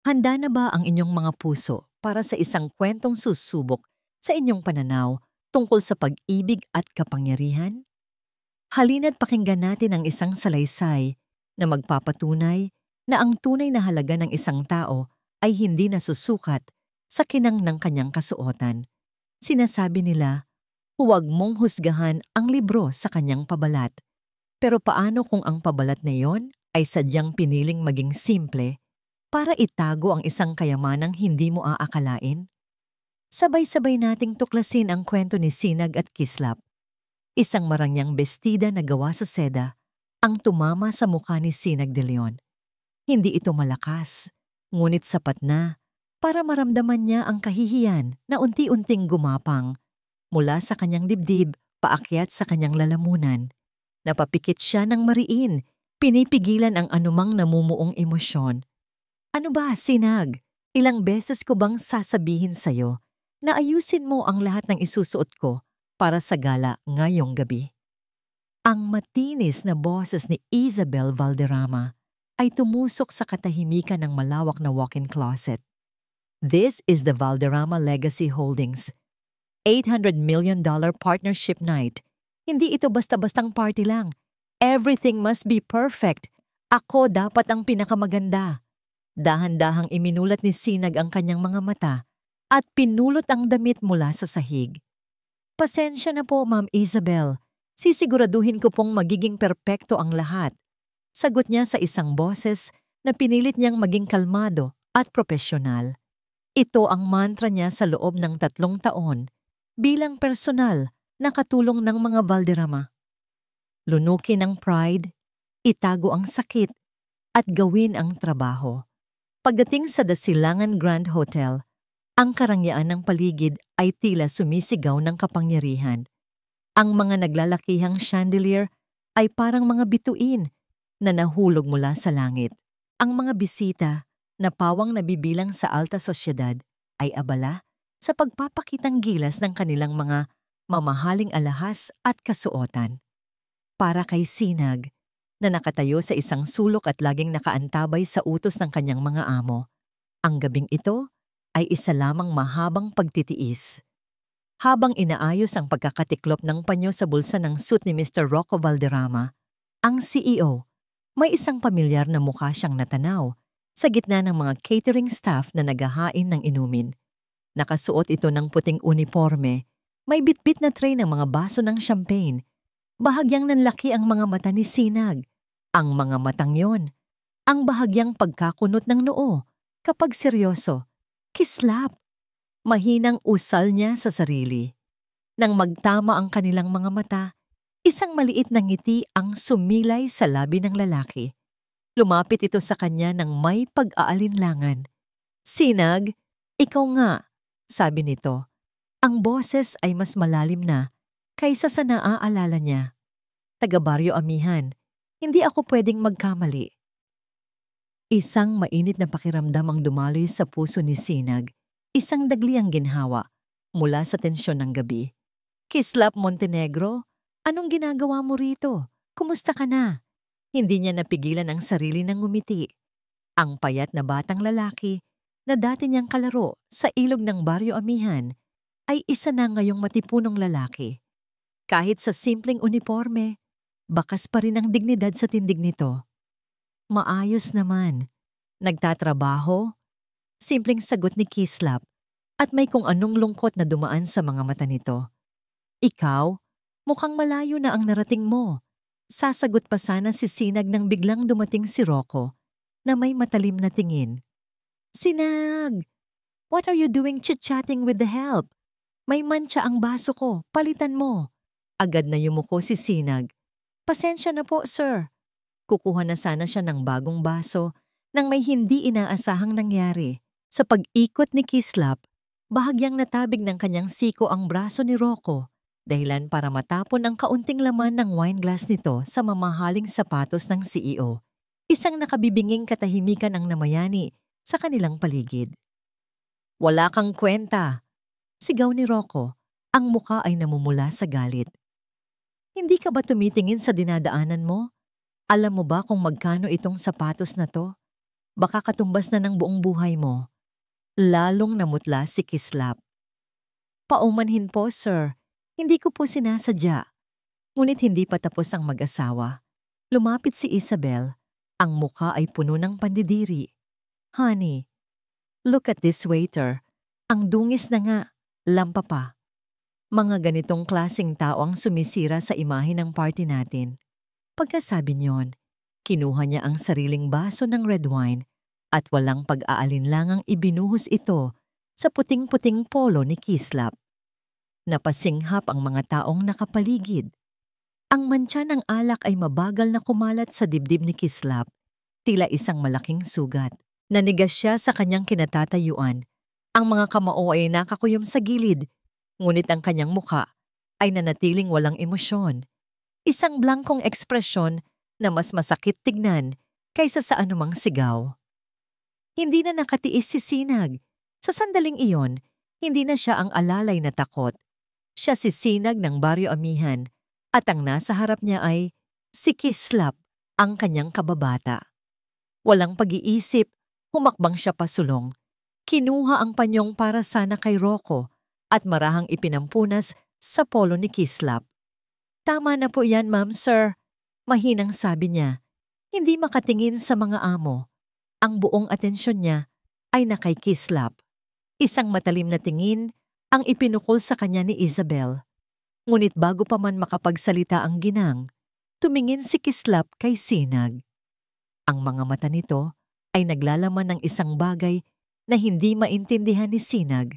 Handa na ba ang inyong mga puso para sa isang kwentong susubok sa inyong pananaw tungkol sa pag-ibig at kapangyarihan? Halina't pakinggan natin ang isang salaysay na magpapatunay na ang tunay na halaga ng isang tao ay hindi nasusukat sa kinang ng kanyang kasuotan. Sinasabi nila, huwag mong husgahan ang libro sa kanyang pabalat. Pero paano kung ang pabalat na iyon ay sadyang piniling maging simple para itago ang isang kayamanang hindi mo aakalain? Sabay-sabay nating tuklasin ang kwento ni Sinag at Kislap, isang marangyang bestida na gawa sa seda ang tumama sa mukha ni Sinag de Leon. Hindi ito malakas, ngunit sapat na para maramdaman niya ang kahihiyan na unti-unting gumapang mula sa kanyang dibdib paakyat sa kanyang lalamunan. Napapikit siya ng mariin, pinipigilan ang anumang namumuong emosyon. Ano ba, Sinag? Ilang beses ko bang sasabihin sa'yo na ayusin mo ang lahat ng isusuot ko para sa gala ngayong gabi? Ang matinis na boses ni Isabel Valderrama ay tumusok sa katahimikan ng malawak na walk-in closet. This is the Valderrama Legacy Holdings $800 million partnership night. Hindi ito basta-bastang party lang. Everything must be perfect. Ako dapat ang pinakamaganda. Dahan-dahang iminulat ni Sinag ang kanyang mga mata at pinulot ang damit mula sa sahig. Pasensya na po, Ma'am Isabel. Sisiguraduhin ko pong magiging perpekto ang lahat. Sagot niya sa isang boses na pinilit niyang maging kalmado at propesyonal. Ito ang mantra niya sa loob ng 3 taon bilang personal na katulong ng mga Valderrama. Lunukin ang pride, itago ang sakit, at gawin ang trabaho. Pagdating sa Dasilangan Grand Hotel, ang karangyaan ng paligid ay tila sumisigaw ng kapangyarihan. Ang mga naglalakihang chandelier ay parang mga bituin na nahulog mula sa langit. Ang mga bisita na pawang nabibilang sa alta sosyedad ay abala sa pagpapakitang gilas ng kanilang mga mamahaling alahas at kasuotan. Para kay Sinag, na nakatayo sa isang sulok at laging nakaantabay sa utos ng kanyang mga amo, ang gabing ito ay isa lamang mahabang pagtitiis. Habang inaayos ang pagkakatiklop ng panyo sa bulsa ng suit ni Mr. Rocco Valderrama, ang CEO, may isang pamilyar na mukha siyang natanaw sa gitna ng mga catering staff na naghahain ng inumin. Nakasuot ito ng puting uniforme, may bitbit na tray ng mga baso ng champagne. Bahagyang nanlaki ang mga mata ni Sinag. Ang mga matang yon, ang bahagyang pagkakunot ng noo kapag seryoso. Kislap. Mahinang usal niya sa sarili. Nang magtama ang kanilang mga mata, isang maliit na ngiti ang sumilay sa labi ng lalaki. Lumapit ito sa kanya ng may pag-aalinlangan. Sinag, ikaw nga, sabi nito. Ang boses ay mas malalim na kaysa sa naaalala niya. Taga-Baryo Amihan, hindi ako pwedeng magkamali. Isang mainit na pakiramdam ang dumaloy sa puso ni Sinag, isang dagli ang ginhawa mula sa tensyon ng gabi. Kislap Montenegro, anong ginagawa mo rito? Kumusta ka na? Hindi niya napigilan ang sarili ng ngumiti. Ang payat na batang lalaki na dati niyang kalaro sa ilog ng Baryo Amihan ay isa na ngayong matipunong lalaki. Kahit sa simpleng uniforme, bakas pa rin ang dignidad sa tindig nito. Maayos naman. Nagtatrabaho? Simpleng sagot ni Kislap at may kung anong lungkot na dumaan sa mga mata nito. Ikaw, mukhang malayo na ang narating mo. Sasagot pa sana si Sinag nang biglang dumating si Rocco na may matalim na tingin. Sinag! What are you doing chit-chatting with the help? May mantsa ang baso ko, palitan mo. Agad na yumuko si Sinag. Pasensya na po, sir. Kukuha na sana siya ng bagong baso nang may hindi inaasahang nangyari. Sa pag-ikot ni Kislap, bahagyang natabig ng kanyang siko ang braso ni Rocco, dahilan para matapon ang kaunting laman ng wine glass nito sa mamahaling sapatos ng CEO. Isang nakabibinging katahimikan ang namayani sa kanilang paligid. Wala kang kwenta, sigaw ni Rocco, ang muka ay namumula sa galit. Hindi ka ba tumitingin sa dinadaanan mo? Alam mo ba kung magkano itong sapatos na to? Baka katumbas na ng buong buhay mo. Lalong namutla si Kislap. Paumanhin po, sir. Hindi ko po sinasadya. Ngunit hindi pa tapos ang mag-asawa. Lumapit si Isabel. Ang muka ay puno ng pandidiri. Honey, look at this waiter. Ang dungis na nga. Lampa pa. Mga ganitong klaseng tao ang sumisira sa imahe ng party natin. Pagkasabi niyon, kinuha niya ang sariling baso ng red wine at walang pag-aalinlangang ibinuhos ito sa puting-puting polo ni Kislap. Napasinghap ang mga taong nakapaligid. Ang mantsa ng alak ay mabagal na kumalat sa dibdib ni Kislap, tila isang malaking sugat. Nanigas siya sa kanyang kinatatayuan. Ang mga kamao ay nakakuyom sa gilid, ngunit ang kanyang mukha ay nanatiling walang emosyon. Isang blankong ekspresyon na mas masakit tignan kaysa sa anumang sigaw. Hindi na nakatiis si Sinag. Sa sandaling iyon, hindi na siya ang alalay na takot. Siya si Sinag ng Baryo Amihan at ang nasa harap niya ay si Kislap, ang kanyang kababata. Walang pag-iisip, humakbang siya pasulong. Kinuha ang panyong para sana kay Rocco at marahang ipinampunas sa polo ni Kislap. Tama na po yan, ma'am, sir. Mahinang sabi niya. Hindi makatingin sa mga amo. Ang buong atensyon niya ay na kay Kislap. Isang matalim na tingin ang ipinukol sa kanya ni Isabel. Ngunit bago pa man makapagsalita ang ginang, tumingin si Kislap kay Sinag. Ang mga mata nito ay naglalaman ng isang bagay na hindi maintindihan ni Sinag.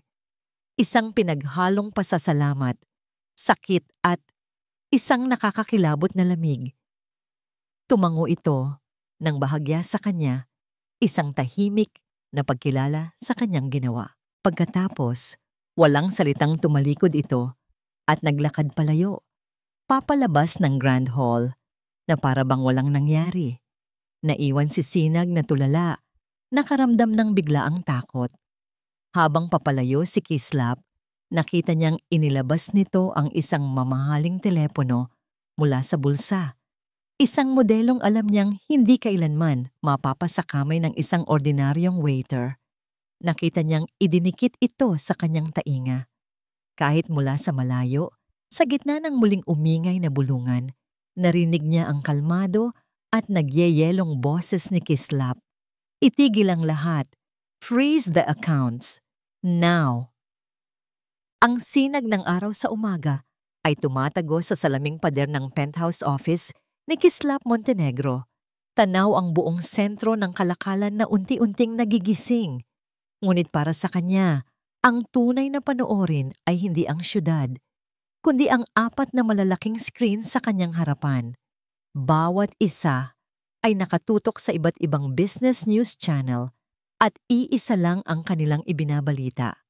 Isang pinaghalong pasasalamat, sakit at isang nakakakilabot na lamig. Tumango ito nang bahagya sa kanya, isang tahimik na pagkilala sa kanyang ginawa. Pagkatapos, walang salitang tumalikod ito at naglakad palayo, papalabas ng Grand Hall na para bang walang nangyari. Naiwan si Sinag na tulala, nakaramdam ng biglaang takot. Habang papalayo si Kislap, nakita niyang inilabas nito ang isang mamahaling telepono mula sa bulsa. Isang modelong alam niyang hindi kailanman mapapasakamay ng isang ordinaryong waiter. Nakita niyang idinikit ito sa kanyang tainga. Kahit mula sa malayo, sa gitna ng muling umingay na bulungan, narinig niya ang kalmado at nagyeyelong boses ni Kislap. Itigil ang lahat. Freeze the accounts. Now. Ang sinag ng araw sa umaga ay tumatago sa salaming pader ng penthouse office ni Kislap Montenegro. Tanaw ang buong sentro ng kalakalan na unti-unting nagigising. Ngunit para sa kanya, ang tunay na panoorin ay hindi ang syudad, kundi ang 4 na malalaking screen sa kanyang harapan. Bawat isa ay nakatutok sa iba't ibang business news channel at iisa lang ang kanilang ibinabalita.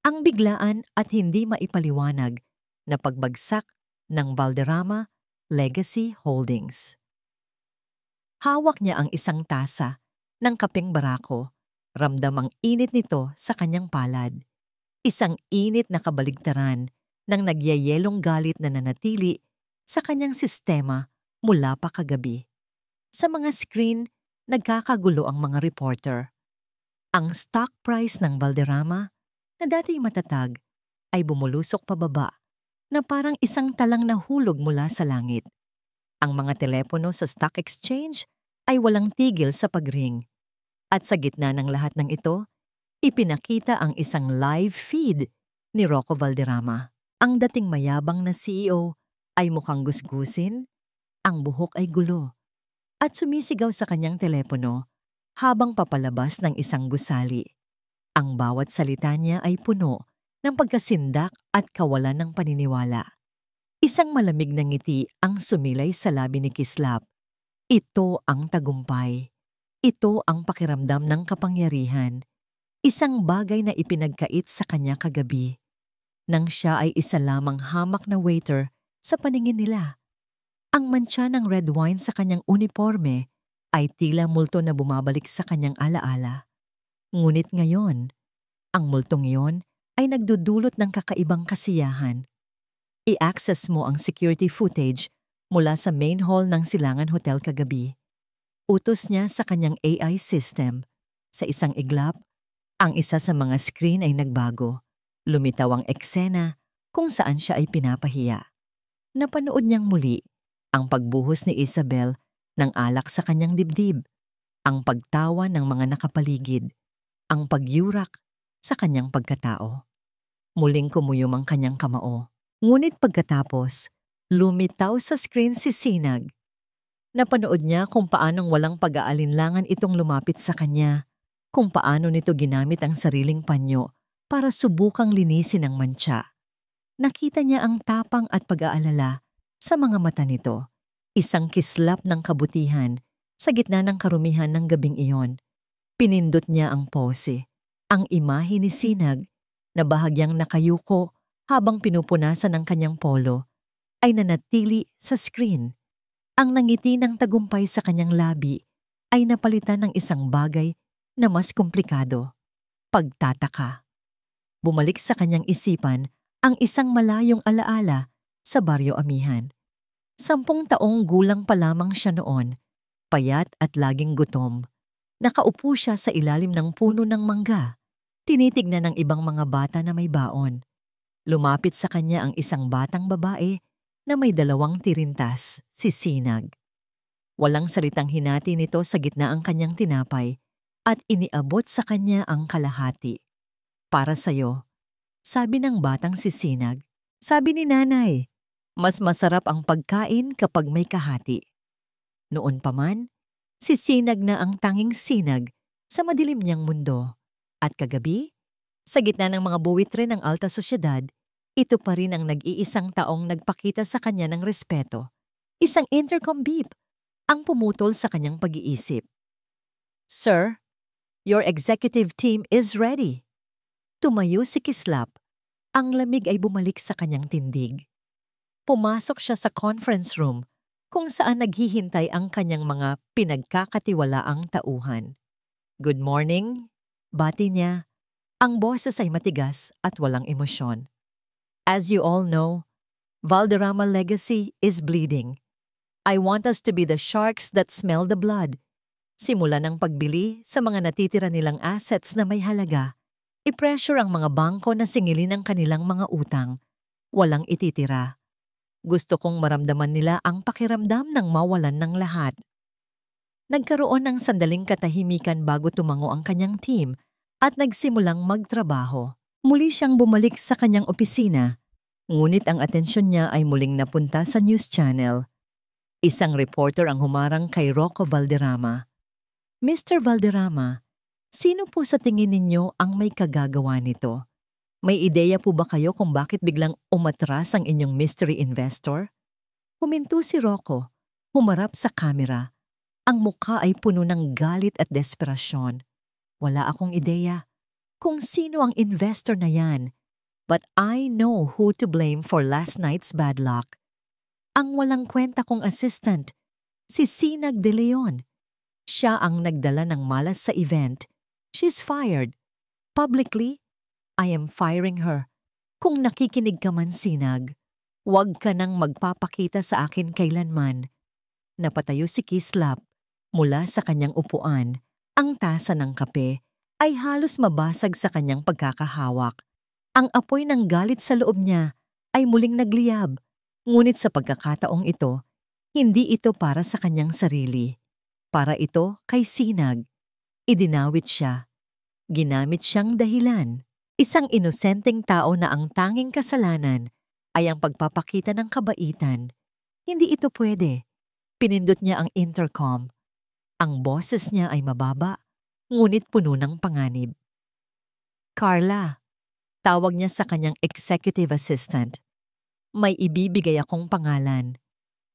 Ang biglaan at hindi maipaliwanag na pagbagsak ng Valderrama Legacy Holdings. Hawak niya ang isang tasa ng kapeng barako. Ramdam ang init nito sa kanyang palad. Isang init na kabaligtaran ng nagyayelong galit na nanatili sa kanyang sistema mula pa kagabi. Sa mga screen, nagkakagulo ang mga reporter. Ang stock price ng Valderrama, na dati matatag, ay bumulusok pababa na parang isang talang nahulog mula sa langit. Ang mga telepono sa stock exchange ay walang tigil sa pagring. At sa gitna ng lahat ng ito, ipinakita ang isang live feed ni Rocco Valderrama. Ang dating mayabang na CEO ay mukhang gusgusin, ang buhok ay gulo, at sumisigaw sa kanyang telepono habang papalabas ng isang gusali. Ang bawat salita niya ay puno ng pagkasindak at kawalan ng paniniwala. Isang malamig na ngiti ang sumilay sa labi ni Kislap. Ito ang tagumpay. Ito ang pakiramdam ng kapangyarihan. Isang bagay na ipinagkait sa kanya kagabi. Nang siya ay isa lamang hamak na waiter sa paningin nila. Ang mantsa ng red wine sa kanyang uniforme ay tila multo na bumabalik sa kanyang alaala. Ngunit ngayon, ang multong iyon ay nagdudulot ng kakaibang kasiyahan. I-access mo ang security footage mula sa main hall ng Silangan Hotel kagabi. utos niya sa kanyang AI system. Sa isang iglap, ang isa sa mga screen ay nagbago. Lumitaw ang eksena kung saan siya ay pinapahiya. Napanood niyang muli ang pagbuhos ni Isabel ng alak sa kanyang dibdib, ang pagtawa ng mga nakapaligid, ang pagyurak sa kanyang pagkatao. Muling kumuyom ang kanyang kamao. Ngunit pagkatapos, lumitaw sa screen si Sinag. Napanood niya kung paanong walang pag-aalinlangan itong lumapit sa kanya, kung paano nito ginamit ang sariling panyo para subukang linisin ang mantsa. Nakita niya ang tapang at pag-aalala sa mga mata nito, isang kislap ng kabutihan sa gitna ng karumihan ng gabing iyon. Pinindot niya ang pose, ang imahe ni Sinag na bahagyang nakayuko habang pinupunasan ng kanyang polo ay nanatili sa screen. Ang nangiti ng tagumpay sa kanyang labi ay napalitan ng isang bagay na mas komplikado. Pagtataka. Bumalik sa kanyang isipan ang isang malayong alaala sa Baryo Amihan. 10 taong gulang pa lamang siya noon, payat at laging gutom. Nakaupo siya sa ilalim ng puno ng mangga, tinitignan ng ibang mga bata na may baon. Lumapit sa kanya ang isang batang babae na may 2 tirintas, si Sinag. Walang salitang hinati nito sa gitna ang kanyang tinapay at iniabot sa kanya ang kalahati. Para sa'yo, sabi ng batang si Sinag. Sabi ni nanay, mas masarap ang pagkain kapag may kahati. Noon pa man, si Sinag na ang tanging sinag sa madilim niyang mundo. At kagabi, sa gitna ng mga buwitre ng alta sosyedad, ito pa rin ang nag-iisang taong nagpakita sa kanya ng respeto. Isang intercom beep ang pumutol sa kanyang pag-iisip. Sir, your executive team is ready. Tumayo si Kislap. Ang lamig ay bumalik sa kanyang tindig. Pumasok siya sa conference room kung saan naghihintay ang kanyang mga pinagkakatiwalaang tauhan. Good morning, bati niya. Ang boses ay matigas at walang emosyon. As you all know, Valderrama legacy is bleeding. I want us to be the sharks that smell the blood. Simula ng pagbili sa mga natitira nilang assets na may halaga, i-pressure ang mga bangko na singilin ang kanilang mga utang. Walang ititira. Gusto kong maramdaman nila ang pakiramdam ng mawalan ng lahat. Nagkaroon ng sandaling katahimikan bago tumango ang kanyang team at nagsimulang magtrabaho. Muli siyang bumalik sa kanyang opisina, ngunit ang atensyon niya ay muling napunta sa news channel. Isang reporter ang humarang kay Rocco Valderrama. Mr. Valderrama, sino po sa tingin ninyo ang may kagagawa nito? May ideya po ba kayo kung bakit biglang umatras ang inyong mystery investor? Huminto si Rocco, humarap sa kamera. Ang mukha ay puno ng galit at desperasyon. Wala akong ideya kung sino ang investor na yan, but I know who to blame for last night's bad luck. Ang walang kwenta kong assistant, si Sinag de Leon. Siya ang nagdala ng malas sa event. She's fired. Publicly, I am firing her. Kung nakikinig ka man, Sinag, huwag ka nang magpapakita sa akin kailanman. Napatayo si Kislap. Mula sa kanyang upuan, ang tasa ng kape ay halos mabasag sa kanyang pagkakahawak. Ang apoy ng galit sa loob niya ay muling nagliyab. Ngunit sa pagkakataong ito, hindi ito para sa kanyang sarili. Para ito kay Sinag. Idinawit siya. Ginamit siyang dahilan. Isang inosenteng tao na ang tanging kasalanan ay ang pagpapakita ng kabaitan. Hindi ito pwede. Pinindot niya ang intercom. Ang boses niya ay mababa, ngunit puno ng panganib. Carla, tawag niya sa kanyang executive assistant. May ibibigay akong pangalan.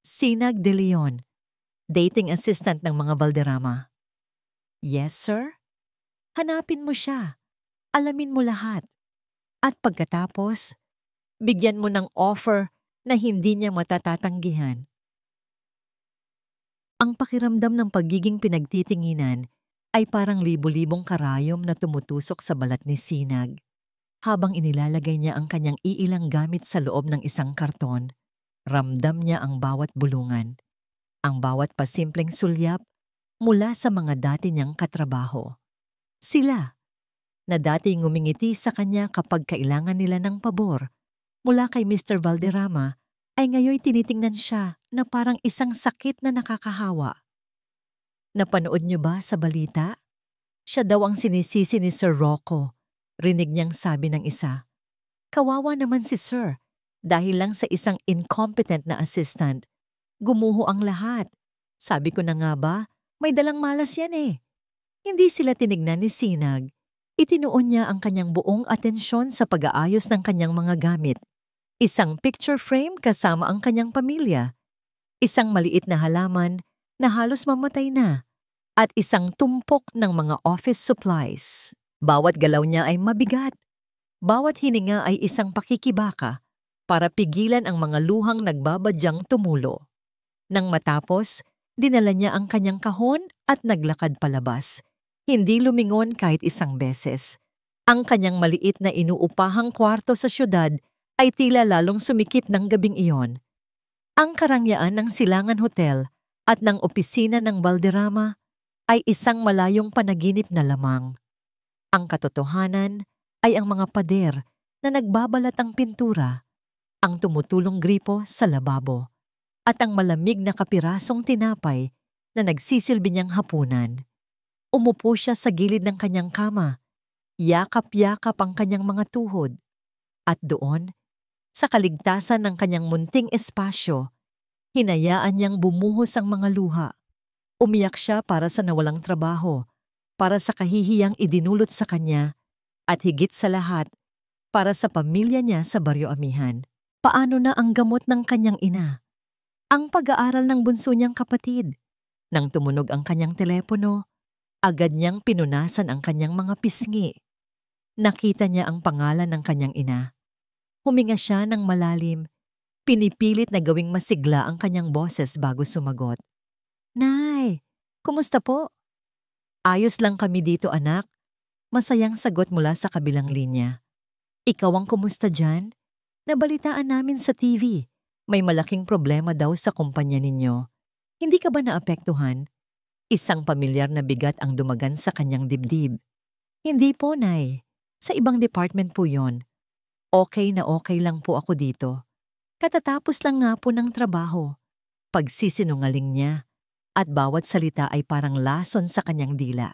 Sinag de Leon, dating assistant ng mga Valderrama. Yes, sir? Hanapin mo siya. Alamin mo lahat. At pagkatapos, bigyan mo ng offer na hindi niya matatatanggihan. Ang pakiramdam ng pagiging pinagtitinginan ay parang libo-libong karayom na tumutusok sa balat ni Sinag. Habang inilalagay niya ang kanyang iilang gamit sa loob ng isang karton, ramdam niya ang bawat bulungan, ang bawat pasimpleng sulyap mula sa mga dati niyang katrabaho. Sila, na dati ngumingiti sa kanya kapag kailangan nila ng pabor, mula kay Mr. Valderrama, ay ngayon tinitingnan siya na parang isang sakit na nakakahawa. Napanood niyo ba sa balita? Siya daw ang sinisisi ni Sir Rocco. Rinig niyang sabi ng isa. Kawawa naman si Sir, dahil lang sa isang incompetent na assistant. Gumuho ang lahat. Sabi ko na nga ba, may dalang malas yan eh. Hindi sila tinignan ni Sinag. Itinuon niya ang kanyang buong atensyon sa pag-aayos ng kanyang mga gamit. Isang picture frame kasama ang kanyang pamilya. Isang maliit na halaman na halos mamatay na. At isang tumpok ng mga office supplies. Bawat galaw niya ay mabigat. Bawat hininga ay isang pakikibaka para pigilan ang mga luhang nagbabadyang tumulo. Nang matapos, dinala niya ang kanyang kahon at naglakad palabas. Hindi lumingon kahit isang beses. Ang kanyang maliit na inuupahang kwarto sa syudad ay tila lalong sumikip ng gabing iyon. Ang karangyaan ng Silangan Hotel at ng opisina ng Valderrama ay isang malayong panaginip na lamang. Ang katotohanan ay ang mga pader na nagbabalat ang pintura, ang tumutulong gripo sa lababo, at ang malamig na kapirasong tinapay na nagsisilbi niyang hapunan. Umupo siya sa gilid ng kanyang kama, yakap-yakap ang kanyang mga tuhod, at doon, sa kaligtasan ng kanyang munting espasyo, hinayaan niyang bumuhos ang mga luha. Umiyak siya para sa nawalang trabaho, para sa kahihiyang idinulot sa kanya, at higit sa lahat, para sa pamilya niya sa Baryo Amihan. Paano na ang gamot ng kanyang ina? Ang pag-aaral ng bunso niyang kapatid. Nang tumunog ang kanyang telepono, agad niyang pinunasan ang kanyang mga pisngi. Nakita niya ang pangalan ng kanyang ina. Huminga siya ng malalim, pinipilit na gawing masigla ang kanyang boses bago sumagot. Nay, kumusta po? Ayos lang kami dito anak. Masayang sagot mula sa kabilang linya. Ikaw ang kumusta dyan? Nabalitaan namin sa TV. May malaking problema daw sa kumpanya ninyo. Hindi ka ba naapektuhan? Isang pamilyar na bigat ang dumagan sa kanyang dibdib. Hindi po, Nay. Sa ibang department po yon. Okay na okay lang po ako dito. Katatapos lang nga po ng trabaho. Pagsisinungaling niya. At bawat salita ay parang lason sa kanyang dila.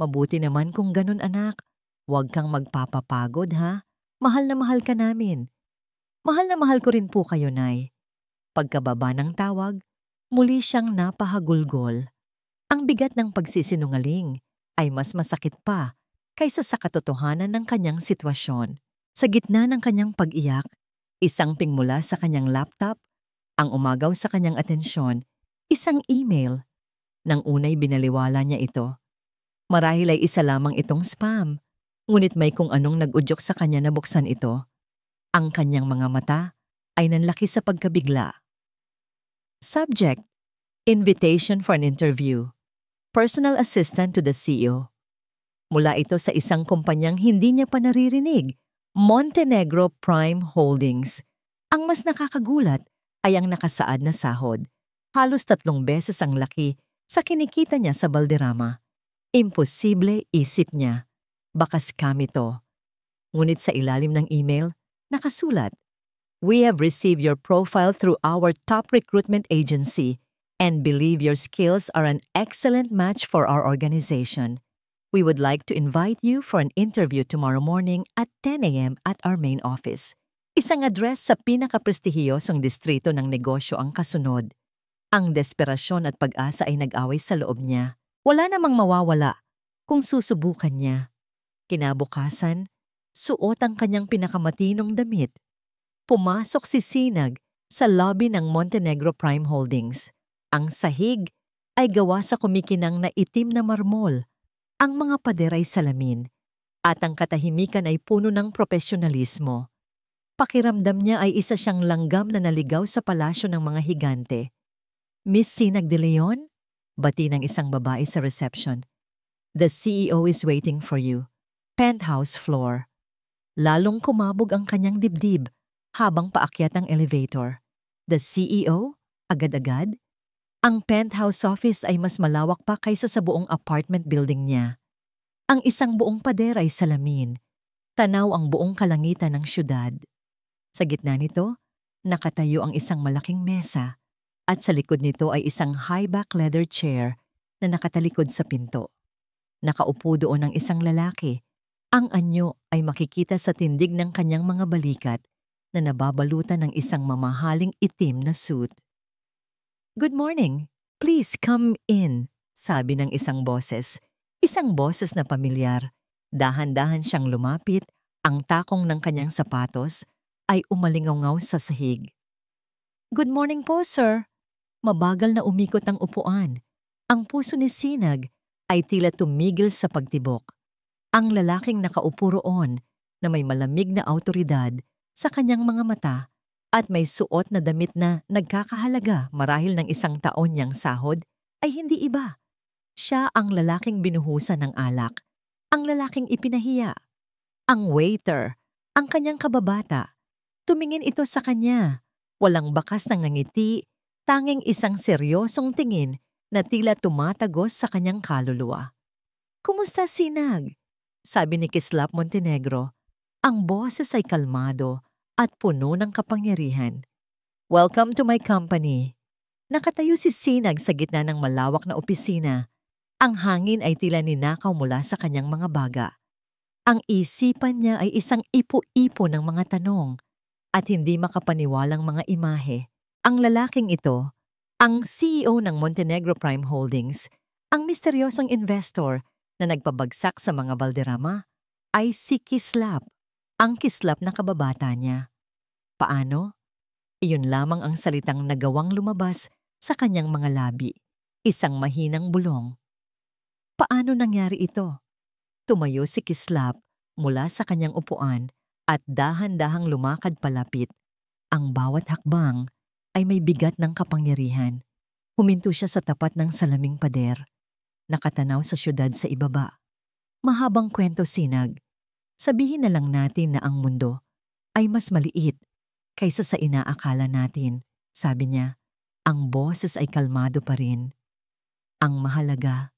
Mabuti naman kung ganun anak. Huwag kang magpapapagod ha. Mahal na mahal ka namin. Mahal na mahal ko rin po kayo, Nay. Pagkababa ng tawag, muli siyang napahagulgol. Ang bigat ng pagsisinungaling ay mas masakit pa kaysa sa katotohanan ng kanyang sitwasyon. Sa gitna ng kanyang pag-iyak, isang ping mula sa kanyang laptop, ang umagaw sa kanyang atensyon, isang email. Nang unay binaliwala niya ito. Marahil ay isa lamang itong spam, ngunit may kung anong nag-udyok sa kanya na buksan ito. Ang kanyang mga mata ay nanlaki sa pagkabigla. Subject: Invitation for an interview. Personal assistant to the CEO. Mula ito sa isang kumpanyang hindi niya pa naririnig, Montenegro Prime Holdings. Ang mas nakakagulat ay ang nakasaad na sahod. Halos 3 beses ang laki sa kinikita niya sa Valderrama. Imposible, isip niya. Baka scam ito. Ngunit sa ilalim ng email, nakasulat, "We have received your profile through our top recruitment agency and believe your skills are an excellent match for our organization. We would like to invite you for an interview tomorrow morning at 10 a.m. at our main office." Isang address sa pinakaprestihiyosong distrito ng negosyo ang kasunod. Ang desperasyon at pag-asa ay nag-away sa loob niya. Wala namang mawawala kung susubukan niya. Kinabukasan, suot ang kanyang pinakamatinong damit. Pumasok si Sinag sa lobby ng Montenegro Prime Holdings. Ang sahig ay gawa sa kumikinang na itim na marmol. Ang mga pader ay salamin. At ang katahimikan ay puno ng profesionalismo. Pakiramdam niya ay isa siyang langgam na naligaw sa palasyo ng mga higante. Miss Sinag de Leon? Bati ng isang babae sa reception. The CEO is waiting for you. Penthouse floor. Lalong kumabog ang kanyang dibdib habang paakyat ang elevator. The CEO? Agad-agad? Ang penthouse office ay mas malawak pa kaysa sa buong apartment building niya. Ang isang buong pader ay salamin. Tanaw ang buong kalangitan ng syudad. Sa gitna nito, nakatayo ang isang malaking mesa at sa likod nito ay isang high-back leather chair na nakatalikod sa pinto. Nakaupo doon ang isang lalaki. Ang anyo ay makikita sa tindig ng kanyang mga balikat na nababalutan ng isang mamahaling itim na suit. "Good morning. Please come in," sabi ng isang boses. Isang boses na pamilyar. Dahan-dahan siyang lumapit, ang takong ng kanyang sapatos ay umalingaw sa sahig. "Good morning po, sir." Mabagal na umikot ang upuan. Ang puso ni Sinag ay tila tumigil sa pagtibok. Ang lalaking nakaupo roon na may malamig na awtoridad sa kanyang mga mata at may suot na damit na nagkakahalaga marahil ng 1 taon niyang sahod ay hindi iba. Siya ang lalaking binuhusan ng alak, ang lalaking ipinahiya, ang waiter, ang kanyang kababata. Tumingin ito sa kanya, walang bakas ng ngiti, tanging isang seryosong tingin na tila tumatagos sa kanyang kaluluwa. "Kumusta, Sinag?" sabi ni Kislap Montenegro. Ang boses ay kalmado at puno ng kapangyarihan. "Welcome to my company." Nakatayo si Sinag sa gitna ng malawak na opisina. Ang hangin ay tila ninakaw mula sa kanyang mga baga. Ang isipan niya ay isang ipo-ipo ng mga tanong at hindi makapaniwalang mga imahe. Ang lalaking ito, ang CEO ng Montenegro Prime Holdings, ang misteryosong investor na nagpabagsak sa mga Valderrama, ay si Kislap, ang Kislap na kababata niya. Paano? Iyon lamang ang salitang nagawang lumabas sa kanyang mga labi, isang mahinang bulong. Paano nangyari ito? Tumayo si Kislap mula sa kanyang upuan at dahan-dahang lumakad palapit. Ang bawat hakbang ay may bigat ng kapangyarihan. Huminto siya sa tapat ng salaming pader. Nakatanaw sa syudad sa ibaba. Mahabang kwento, Sinag. Sabihin na lang natin na ang mundo ay mas maliit kaysa sa inaakala natin, sabi niya. Ang boses ay kalmado pa rin. Ang mahalaga,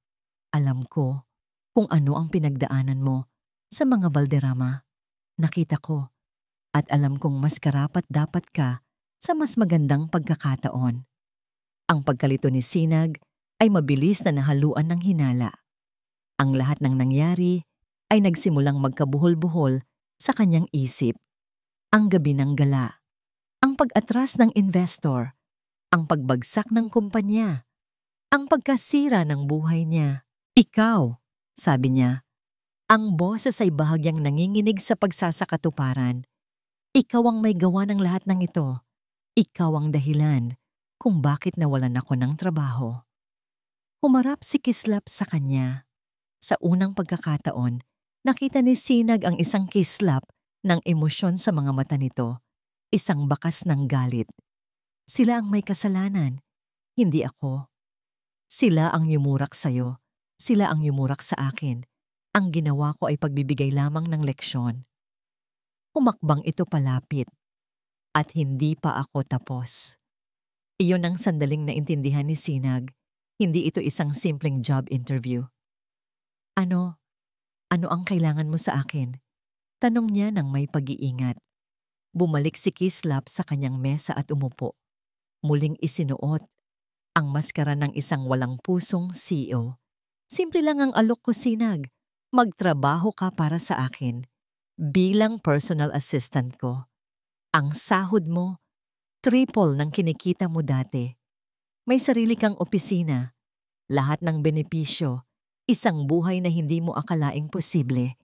alam ko kung ano ang pinagdaanan mo sa mga Valderrama. Nakita ko at alam kong mas karapat dapat ka sa mas magandang pagkakataon. Ang pagkalito ni Sinag ay mabilis na nahaluan ng hinala. Ang lahat ng nangyari ay nagsimulang magkabuhol-buhol sa kanyang isip. Ang gabi ng gala, ang pag-atras ng investor, ang pagbagsak ng kumpanya, ang pagkasira ng buhay niya. "Ikaw," sabi niya. Ang boses ay bahagyang nanginginig sa pagsasakatuparan. "Ikaw ang may gawa ng lahat ng ito. Ikaw ang dahilan kung bakit nawalan ako ng trabaho." Humarap si Kislap sa kanya. Sa unang pagkakataon, nakita ni Sinag ang isang kislap ng emosyon sa mga mata nito, isang bakas ng galit. Sila ang may kasalanan, hindi ako. Sila ang yumurak sa'yo, sila ang yumurak sa akin. Ang ginawa ko ay pagbibigay lamang ng leksyon. Humakbang ito palapit, at hindi pa ako tapos. Iyon ang sandaling naintindihan ni Sinag. Hindi ito isang simpleng job interview. Ano ang kailangan mo sa akin?" Tanong niya ng may pag-iingat. Bumalik si Kislap sa kanyang mesa at umupo. Muling isinuot ang maskara ng isang walang pusong CEO. "Simple lang ang alok ko, Sinag. Magtrabaho ka para sa akin. Bilang personal assistant ko. Ang sahod mo, triple ng kinikita mo dati. May sarili kang opisina. Lahat ng benepisyo, isang buhay na hindi mo akalaing posible.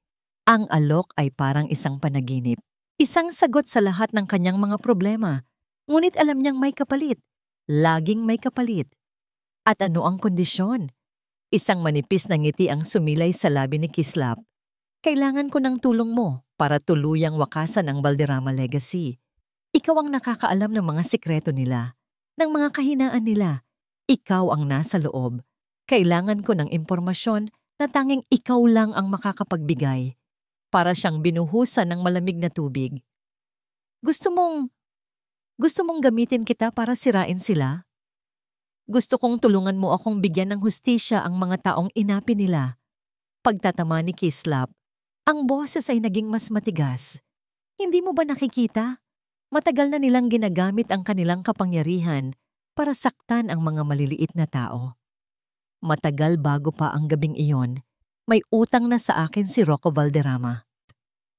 Ang alok ay parang isang panaginip. Isang sagot sa lahat ng kanyang mga problema. Ngunit alam niyang may kapalit. Laging may kapalit. At ano ang kondisyon? Isang manipis na ngiti ang sumilay sa labi ni Kislap. "Kailangan ko ng tulong mo para tuluyang wakasan ang Valderrama legacy. Ikaw ang nakakaalam ng mga sikreto nila, ng mga kahinaan nila. Ikaw ang nasa loob. Kailangan ko ng impormasyon na tanging ikaw lang ang makakapagbigay." Para siyang binuhusan ng malamig na tubig. Gusto mong gamitin kita para sirain sila?" Gusto kong tulungan mo akong bigyan ng hustisya ang mga taong inapi nila. Pagtatama ni Kislap, ang boses ay naging mas matigas. Hindi mo ba nakikita? Matagal na nilang ginagamit ang kanilang kapangyarihan para saktan ang mga maliliit na tao. Matagal bago pa ang gabing iyon, may utang na sa akin si Rocco Valderrama.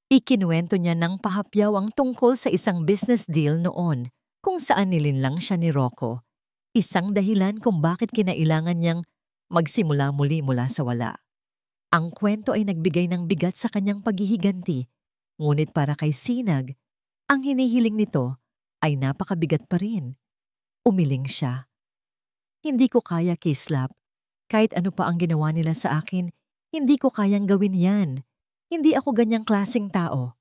Ikinuwento niya ng pahapyaw ang tungkol sa isang business deal noon kung saan nilinlang siya ni Rocco. Isang dahilan kung bakit kinailangan niyang magsimula muli mula sa wala. Ang kwento ay nagbigay ng bigat sa kanyang paghihiganti, ngunit para kay Sinag, ang hinihiling nito ay napakabigat pa rin. Umiling siya. Hindi ko kaya, Kislap. Kahit ano pa ang ginawa nila sa akin, hindi ko kayang gawin yan. Hindi ako ganyang klaseng tao.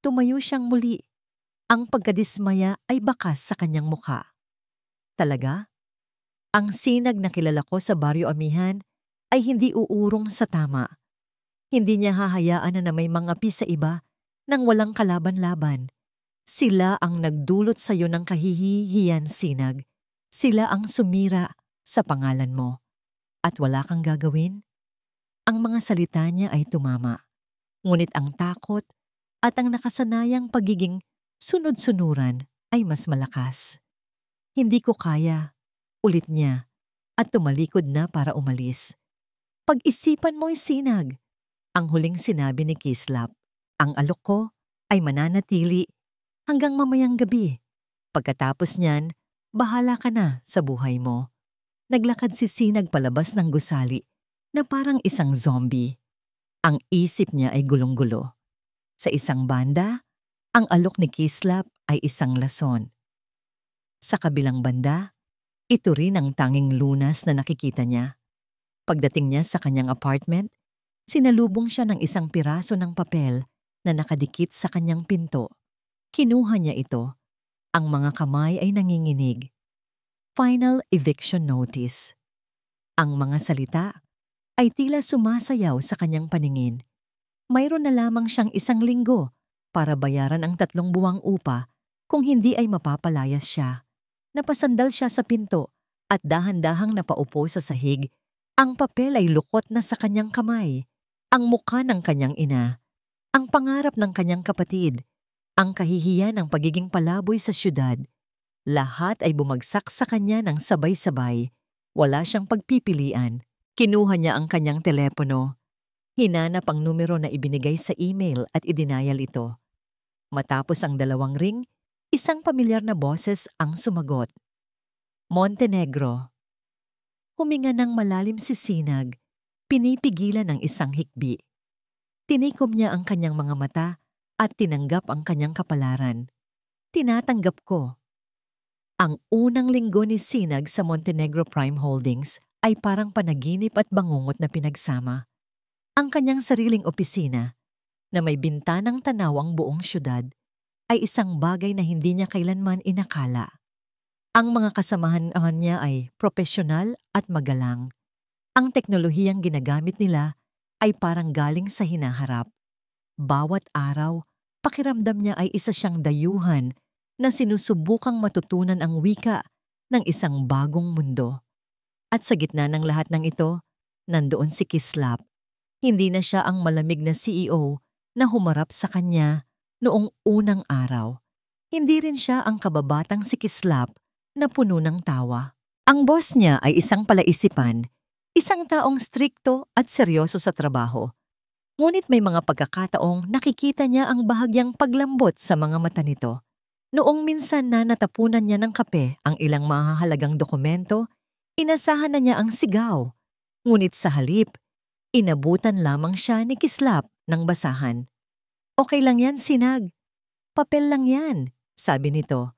Tumayo siyang muli. Ang pagkadismaya ay bakas sa kanyang mukha. Talaga? Ang Sinag na kilala ko sa Baryo Amihan ay hindi uurong sa tama. Hindi niya hahayaan na may mga api sa iba nang walang kalaban-laban. Sila ang nagdulot sa iyo ng kahihihiyan, Sinag. Sila ang sumira sa pangalan mo. At wala kang gagawin? Ang mga salita niya ay tumama. Ngunit ang takot at ang nakasanayang pagiging sunod-sunuran ay mas malakas. Hindi ko kaya, ulit niya, at tumalikod na para umalis. Pag-isipan mo'y Sinag, ang huling sinabi ni Kislap. Ang alok ko ay mananatili hanggang mamayang gabi. Pagkatapos niyan, bahala ka na sa buhay mo. Naglakad si Sinag palabas ng gusali na parang isang zombie. Ang isip niya ay gulong-gulo. Sa isang banda, ang alok ni Kislap ay isang lason. Sa kabilang banda, ito rin ang tanging lunas na nakikita niya. Pagdating niya sa kanyang apartment, sinalubong siya ng isang piraso ng papel na nakadikit sa kanyang pinto. Kinuha niya ito. Ang mga kamay ay nanginginig. Final eviction notice. Ang mga salita ay tila sumasayaw sa kanyang paningin. Mayroon na lamang siyang 1 linggo para bayaran ang 3 buwang upa kung hindi ay mapapalayas siya. Napasandal siya sa pinto at dahan-dahang napaupo sa sahig. Ang papel ay lukot na sa kanyang kamay. Ang mukha ng kanyang ina. Ang pangarap ng kanyang kapatid. Ang kahihiyan ng pagiging palaboy sa syudad. Lahat ay bumagsak sa kanya ng sabay-sabay. Wala siyang pagpipilian. Kinuha niya ang kanyang telepono. Hinanap ang numero na ibinigay sa email at idinayal ito. Matapos ang 2 ring, isang pamilyar na boses ang sumagot. Montenegro. Huminga ng malalim si Sinag, pinipigilan ng isang hikbi. Tinikom niya ang kanyang mga mata at tinanggap ang kanyang kapalaran. Tinatanggap ko. Ang unang linggo ni Sinag sa Montenegro Prime Holdings ay parang panaginip at bangungot na pinagsama. Ang kanyang sariling opisina, na may bintanang tanaw ang buong syudad, ay isang bagay na hindi niya kailanman inakala. Ang mga kasamahan niya ay propesyonal at magalang. Ang teknolohiyang ginagamit nila ay parang galing sa hinaharap. Bawat araw, pakiramdam niya ay isa siyang dayuhan na sinusubukang matutunan ang wika ng isang bagong mundo. At sa gitna ng lahat ng ito, nandoon si Kislap. Hindi na siya ang malamig na CEO na humarap sa kanya noong unang araw. Hindi rin siya ang kababatang si Kislap na puno ng tawa. Ang boss niya ay isang palaisipan, isang taong strikto at seryoso sa trabaho. Ngunit may mga pagkakataong nakikita niya ang bahagyang paglambot sa mga mata nito. Noong minsan na natapunan niya ng kape ang ilang mahahalagang dokumento, inasahan na niya ang sigaw. Ngunit sa halip, inabutan lamang siya ni Kislap ng basahan. Okay lang yan, Sinag. Papel lang yan, sabi nito,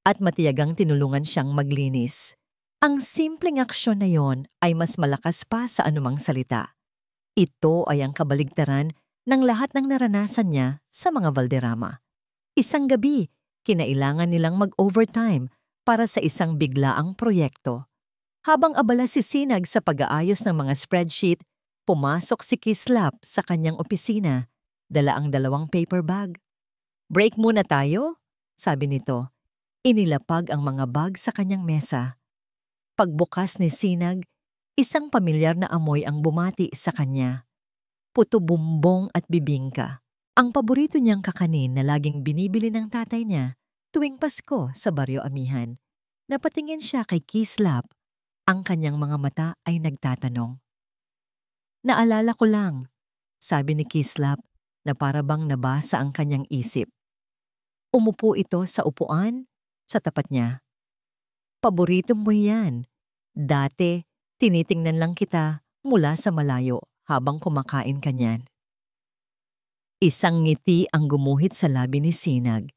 at matiyagang tinulungan siyang maglinis. Ang simpleng aksyon na yon ay mas malakas pa sa anumang salita. Ito ay ang kabaligtaran ng lahat ng naranasan niya sa mga Valderrama. Isang gabi, kinailangan nilang mag-overtime para sa isang biglaang proyekto. Habang abala si Sinag sa pag-aayos ng mga spreadsheet, pumasok si Kislap sa kanyang opisina, dala ang 2 paper bag. Break muna tayo, sabi nito. Inilapag ang mga bag sa kanyang mesa. Pagbukas ni Sinag, isang pamilyar na amoy ang bumati sa kanya. Puto bumbong at bibingka. Ang paborito niyang kakanin na laging binibili ng tatay niya tuwing Pasko sa Baryo Amihan. Napatingin siya kay Kislap. Ang kanyang mga mata ay nagtatanong. Naalala ko lang, sabi ni Kislap na para bang nabasa ang kanyang isip. Umupo ito sa upuan sa tapat niya. Paborito mo yan. Dati, tinitingnan lang kita mula sa malayo habang kumakain ka niyan. Isang ngiti ang gumuhit sa labi ni Sinag.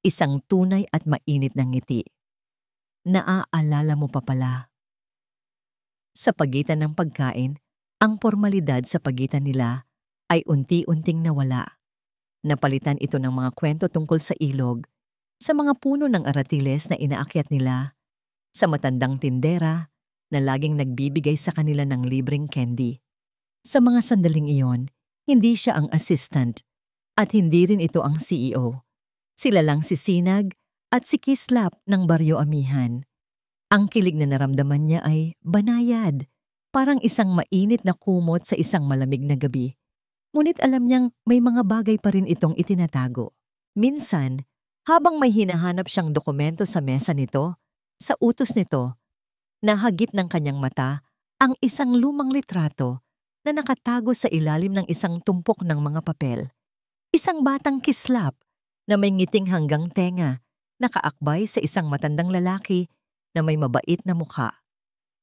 Isang tunay at mainit na ngiti. Naaalala mo pa pala. Sa pagitan ng pagkain, ang formalidad sa pagitan nila ay unti-unting nawala. Napalitan ito ng mga kwento tungkol sa ilog, sa mga puno ng aratiles na inaakyat nila, sa matandang tindera na laging nagbibigay sa kanila ng libreng candy. Sa mga sandaling iyon, hindi siya ang assistant at hindi rin ito ang CEO. Sila lang si Sinag at si Kislap ng Baryo Amihan. Ang kilig na naramdaman niya ay banayad, parang isang mainit na kumot sa isang malamig na gabi. Ngunit alam niyang may mga bagay pa rin itong itinatago. Minsan, habang may hinahanap siyang dokumento sa mesa nito, sa utos nito, nahagip ng kanyang mata ang isang lumang litrato na nakatago sa ilalim ng isang tumpok ng mga papel. Isang batang Kislap na may ngiting hanggang tenga, nakaakbay sa isang matandang lalaki na may mabait na mukha.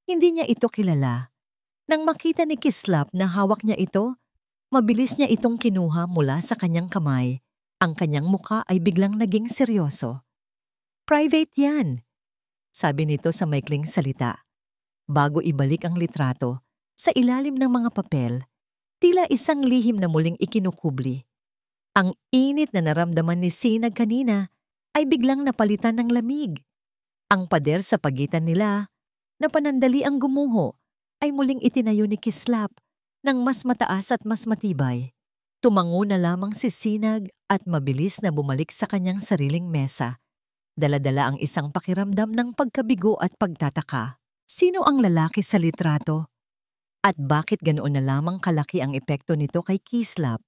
Hindi niya ito kilala. Nang makita ni Kislap na hawak niya ito, mabilis niya itong kinuha mula sa kanyang kamay. Ang kanyang mukha ay biglang naging seryoso. "Private yan," sabi nito sa maikling salita. Bago ibalik ang litrato, sa ilalim ng mga papel, tila isang lihim na muling ikinukubli. Ang init na naramdaman ni Sinag kanina ay biglang napalitan ng lamig. Ang pader sa pagitan nila, na panandali ang gumuho, ay muling itinayo ni Kislap ng mas mataas at mas matibay. Tumango na lamang si Sinag at mabilis na bumalik sa kanyang sariling mesa. Dala-dala ang isang pakiramdam ng pagkabigo at pagtataka. Sino ang lalaki sa litrato? At bakit ganoon na lamang kalaki ang epekto nito kay Kislap?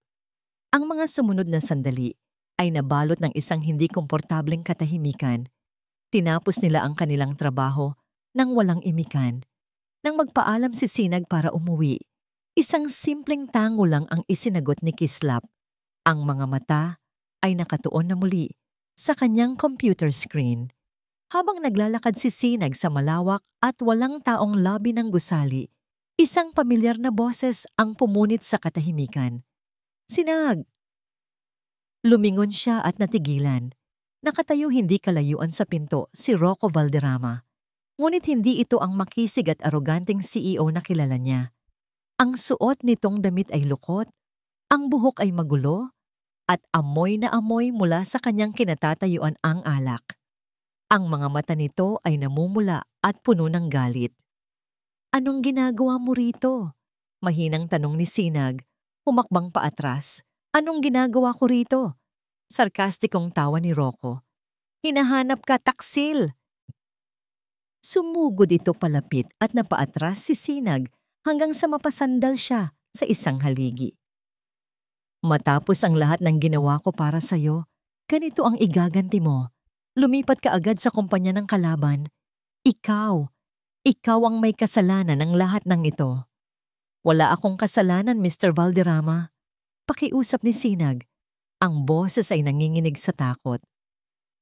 Ang mga sumunod na sandali ay nabalot ng isang hindi komportableng katahimikan. Tinapos nila ang kanilang trabaho nang walang imikan. Nang magpaalam si Sinag para umuwi, isang simpleng tango lang ang isinagot ni Kislap. Ang mga mata ay nakatuon na muli sa kanyang computer screen. Habang naglalakad si Sinag sa malawak at walang taong lobby ng gusali, isang pamilyar na boses ang pumunit sa katahimikan. "Sinag!" Lumingon siya at natigilan. Nakatayo hindi kalayuan sa pinto si Rocco Valderrama. Ngunit hindi ito ang makisig at aroganteng CEO na kilala niya. Ang suot nitong damit ay lukot, ang buhok ay magulo, at amoy na amoy mula sa kanyang kinatatayuan ang alak. Ang mga mata nito ay namumula at puno ng galit. "Anong ginagawa mo rito?" Mahinang tanong ni Sinag, humakbang paatras. "Anong ginagawa ko rito?" Sarkastikong tawa ni Rocco. "Hinahanap ka, taksil!" Sumugod ito palapit at napaatras si Sinag hanggang sa mapasandal siya sa isang haligi. "Matapos ang lahat ng ginawa ko para sa'yo, ganito ang igaganti mo. Lumipat ka agad sa kumpanya ng kalaban. Ikaw ang may kasalanan ng lahat ng ito." "Wala akong kasalanan, Mr. Valderrama." Pakiusap ni Sinag. Ang boses ay nanginginig sa takot.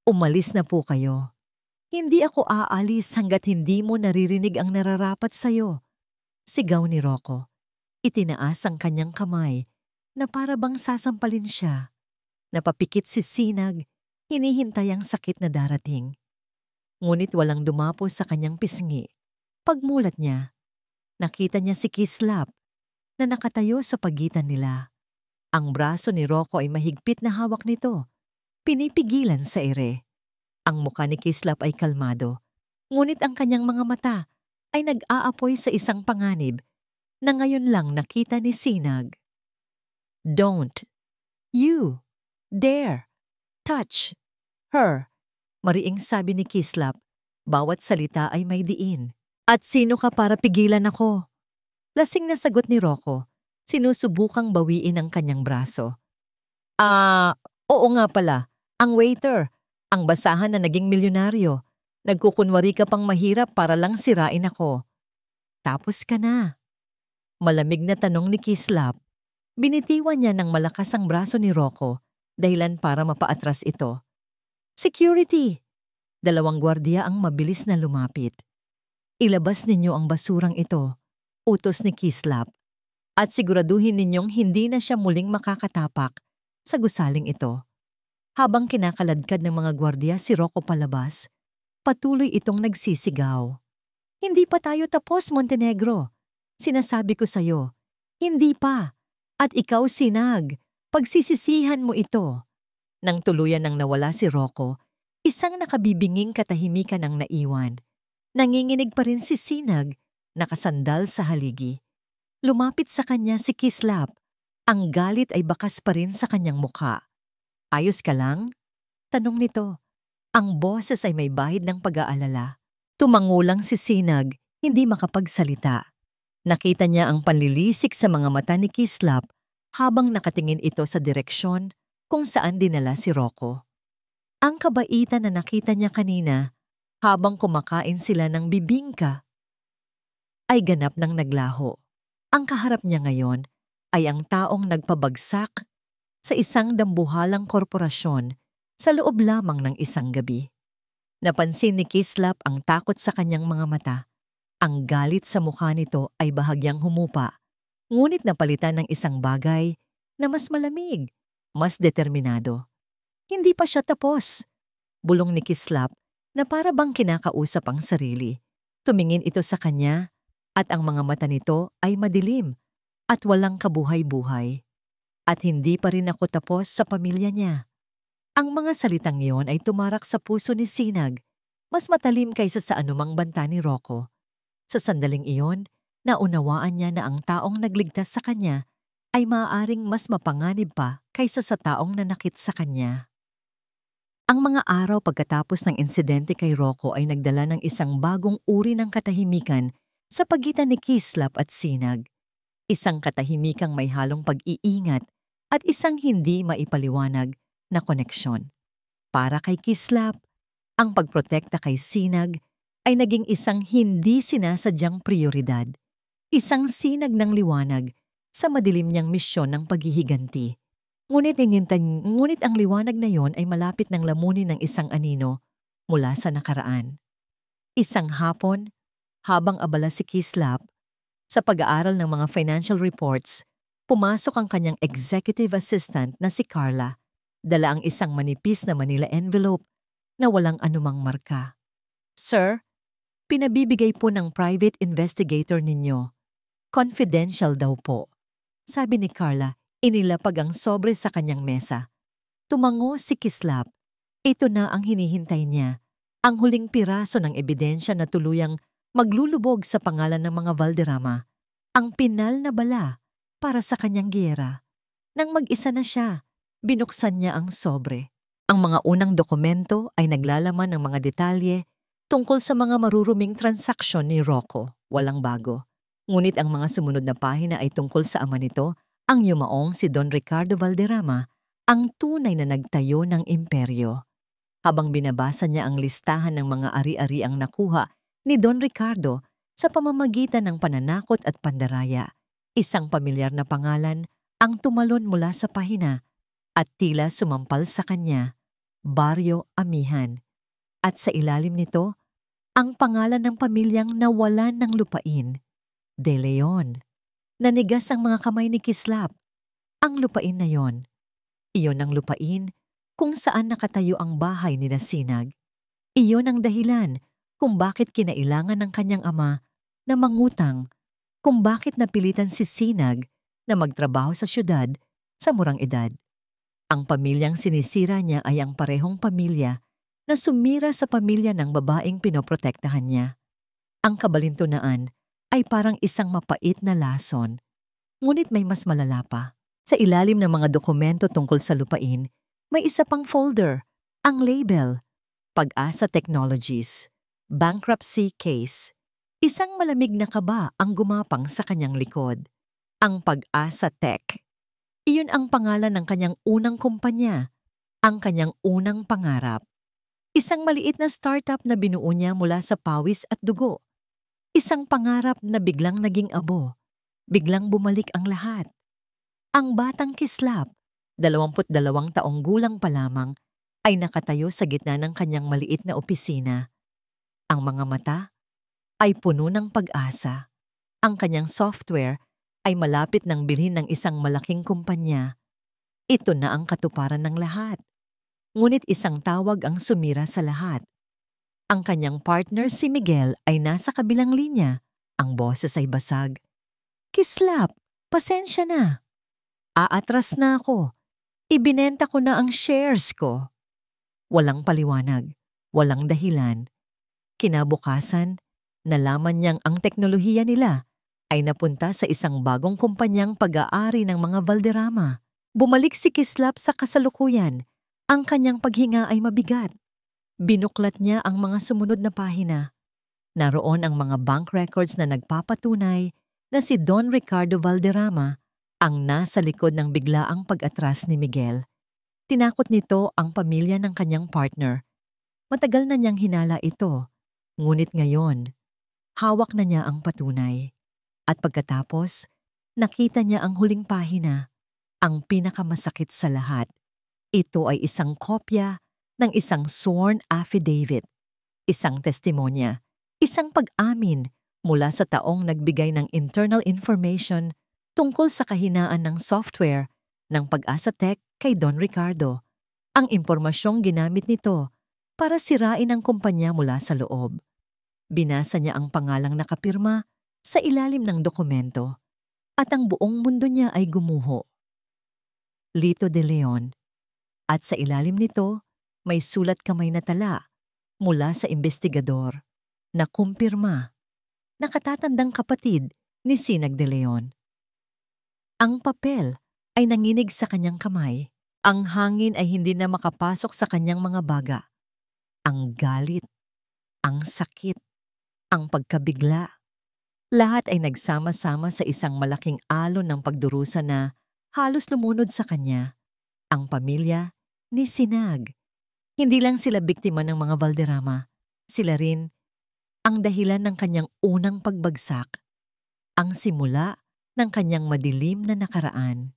"Umalis na po kayo. Hindi ako aalis hanggat hindi mo naririnig ang nararapat sa'yo." Sigaw ni Rocco. Itinaas ang kanyang kamay na para bang sasampalin siya. Napapikit si Sinag, hinihintay ang sakit na darating. Ngunit walang dumapos sa kanyang pisngi. Pagmulat niya, nakita niya si Kislap na nakatayo sa pagitan nila. Ang braso ni Rocco ay mahigpit na hawak nito, pinipigilan sa ere. Ang mukha ni Kislap ay kalmado, ngunit ang kanyang mga mata ay nag-aapoy sa isang panganib na ngayon lang nakita ni Sinag. "Don't you dare touch her," mariing sabi ni Kislap. Bawat salita ay may diin. At sino ka para pigilan ako? Lasing na sagot ni Rocco, sinusubukang bawiin ang kanyang braso. Oo nga pala, ang waiter, ang basahan na naging milyonaryo. Nagkukunwari ka pang mahirap para lang sirain ako. Tapos ka na. Malamig na tanong ni Kislap. Binitiwan niya ng malakas ang braso ni Rocco, dahilan para mapaatras ito. Security! Dalawang gwardiya ang mabilis na lumapit. Ilabas ninyo ang basurang ito, utos ni Kislap, at siguraduhin ninyong hindi na siya muling makakatapak sa gusaling ito. Habang kinakaladkad ng mga gwardiya si Rocco palabas, patuloy itong nagsisigaw. Hindi pa tayo tapos, Montenegro. Sinasabi ko sa'yo, hindi pa. At ikaw, Sinag, pagsisisihan mo ito. Nang tuluyan nang nawala si Rocco, isang nakabibinging katahimikan ang naiwan. Nanginginig pa rin si Sinag, nakasandal sa haligi. Lumapit sa kanya si Kislap. Ang galit ay bakas pa rin sa kanyang mukha. Ayos ka lang? Tanong nito. Ang boses ay may bahid ng pag-aalala. Tumangulang si Sinag, hindi makapagsalita. Nakita niya ang panlilisik sa mga mata ni Kislap habang nakatingin ito sa direksyon kung saan dinala si Rocco. Ang kabaitan na nakita niya kanina habang kumakain sila ng bibingka ay ganap ng naglaho. Ang kaharap niya ngayon ay ang taong nagpabagsak sa isang dambuhalang korporasyon sa loob lamang ng isang gabi. Napansin ni Kislap ang takot sa kanyang mga mata. Ang galit sa mukha nito ay bahagyang humupa, ngunit napalitan ng isang bagay na mas malamig, mas determinado. Hindi pa siya tapos. Bulong ni Kislap na para bang kinakausap ang sarili. Tumingin ito sa kanya at ang mga mata nito ay madilim at walang kabuhay-buhay. At hindi pa rin ako tapos sa pamilya niya. Ang mga salitang iyon ay tumarak sa puso ni Sinag, mas matalim kaysa sa anumang banta ni Rocco. Sa sandaling iyon, naunawaan niya na ang taong nagligtas sa kanya ay maaaring mas mapanganib pa kaysa sa taong nanakit sa kanya. Ang mga araw pagkatapos ng insidente kay Rocco ay nagdala ng isang bagong uri ng katahimikan sa pagitan ni Kislap at Sinag. Isang katahimikang may halong pag-iingat at isang hindi maipaliwanag na koneksyon. Para kay Kislap, ang pagprotekta kay Sinag ay naging isang hindi sinasadyang prioridad, isang sinag ng liwanag sa madilim niyang misyon ng paghihiganti. Ngunit ang liwanag na yon ay malapit ng lamunin ng isang anino mula sa nakaraan. Isang hapon, habang abala si Kislap sa pag-aaral ng mga financial reports, pumasok ang kanyang executive assistant na si Carla. Dala ang isang manipis na Manila envelope na walang anumang marka. Sir, pinabibigay po ng private investigator ninyo. Confidential daw po. Sabi ni Carla, inilapag ang sobre sa kanyang mesa. Tumango si Kislap. Ito na ang hinihintay niya. Ang huling piraso ng ebidensya na tuluyang maglulubog sa pangalan ng mga Valderrama. Ang pinal na bala para sa kanyang giyera. Nang mag-isa na siya, binuksan niya ang sobre. Ang mga unang dokumento ay naglalaman ng mga detalye tungkol sa mga maruruming transaksyon ni Rocco, walang bago. Ngunit ang mga sumunod na pahina ay tungkol sa ama nito, ang yumaong si Don Ricardo Valderrama, ang tunay na nagtayo ng imperyo. Habang binabasa niya ang listahan ng mga ari-ari ang nakuha ni Don Ricardo sa pamamagitan ng pananakot at pandaraya, isang pamilyar na pangalan ang tumalon mula sa pahina at tila sumampal sa kanya, Barrio Amihan. At sa ilalim nito, ang pangalan ng pamilyang nawalan ng lupain, De Leon. Nanigas ang mga kamay ni Kislap. Ang lupain na yon. Iyon ang lupain kung saan nakatayo ang bahay ni Sinag. Iyon ang dahilan kung bakit kinailangan ng kanyang ama na mangutang, kung bakit napilitan si Sinag na magtrabaho sa syudad sa murang edad. Ang pamilyang sinisira niya ay ang parehong pamilya na sumira sa pamilya ng babaeng pinoprotektahan niya. Ang kabalintunaan ay parang isang mapait na lason, ngunit may mas malala pa. Sa ilalim ng mga dokumento tungkol sa lupain, may isa pang folder, ang label, Pag-asa Technologies, Bankruptcy Case. Isang malamig na kaba ang gumapang sa kanyang likod. Ang Pag-asa Tech. Iyon ang pangalan ng kanyang unang kumpanya, ang kanyang unang pangarap. Isang maliit na startup na binuo niya mula sa pawis at dugo. Isang pangarap na biglang naging abo. Biglang bumalik ang lahat. Ang batang Kislap, 22 taong gulang pa lamang, ay nakatayo sa gitna ng kanyang maliit na opisina. Ang mga mata ay puno ng pag-asa. Ang kanyang software ay malapit ng bilhin ng isang malaking kumpanya. Ito na ang katuparan ng lahat. Ngunit isang tawag ang sumira sa lahat. Ang kanyang partner si Miguel ay nasa kabilang linya. Ang boses ay basag. Kislap, pasensya na. Aatras na ako. Ibinenta ko na ang shares ko. Walang paliwanag, walang dahilan. Kinabukasan, nalaman niyang ang teknolohiya nila ay napunta sa isang bagong kumpanyang pag-aari ng mga Valderrama. Bumalik si Kislap sa kasalukuyan. Ang kanyang paghinga ay mabigat. Binuklat niya ang mga sumunod na pahina. Naroon ang mga bank records na nagpapatunay na si Don Ricardo Valderrama ang nasa likod ng biglaang pag-atras ni Miguel. Tinakot nito ang pamilya ng kanyang partner. Matagal na niyang hinala ito, ngunit ngayon, hawak na niya ang patunay. At pagkatapos, nakita niya ang huling pahina, ang pinakamasakit sa lahat. Ito ay isang kopya ng isang sworn affidavit, isang testimonya, isang pag-amin mula sa taong nagbigay ng internal information tungkol sa kahinaan ng software ng Pag-asa Tech kay Don Ricardo. Ang impormasyong ginamit nito para sirain ang kumpanya mula sa loob. Binasa niya ang pangalang nakapirma sa ilalim ng dokumento at ang buong mundo niya ay gumuho. Lito de Leon. At sa ilalim nito, may sulat kamay na tala mula sa investigador na kumpirma, nakatatandang kapatid ni Sinag de Leon. Ang papel ay nanginig sa kanyang kamay. Ang hangin ay hindi na makapasok sa kanyang mga baga. Ang galit, ang sakit, ang pagkabigla, lahat ay nagsama-sama sa isang malaking alon ng pagdurusa na halos lumunod sa kanya. Ang pamilya ni Sinag. Hindi lang sila biktima ng mga Valderrama. Sila rin ang dahilan ng kanyang unang pagbagsak. Ang simula ng kanyang madilim na nakaraan.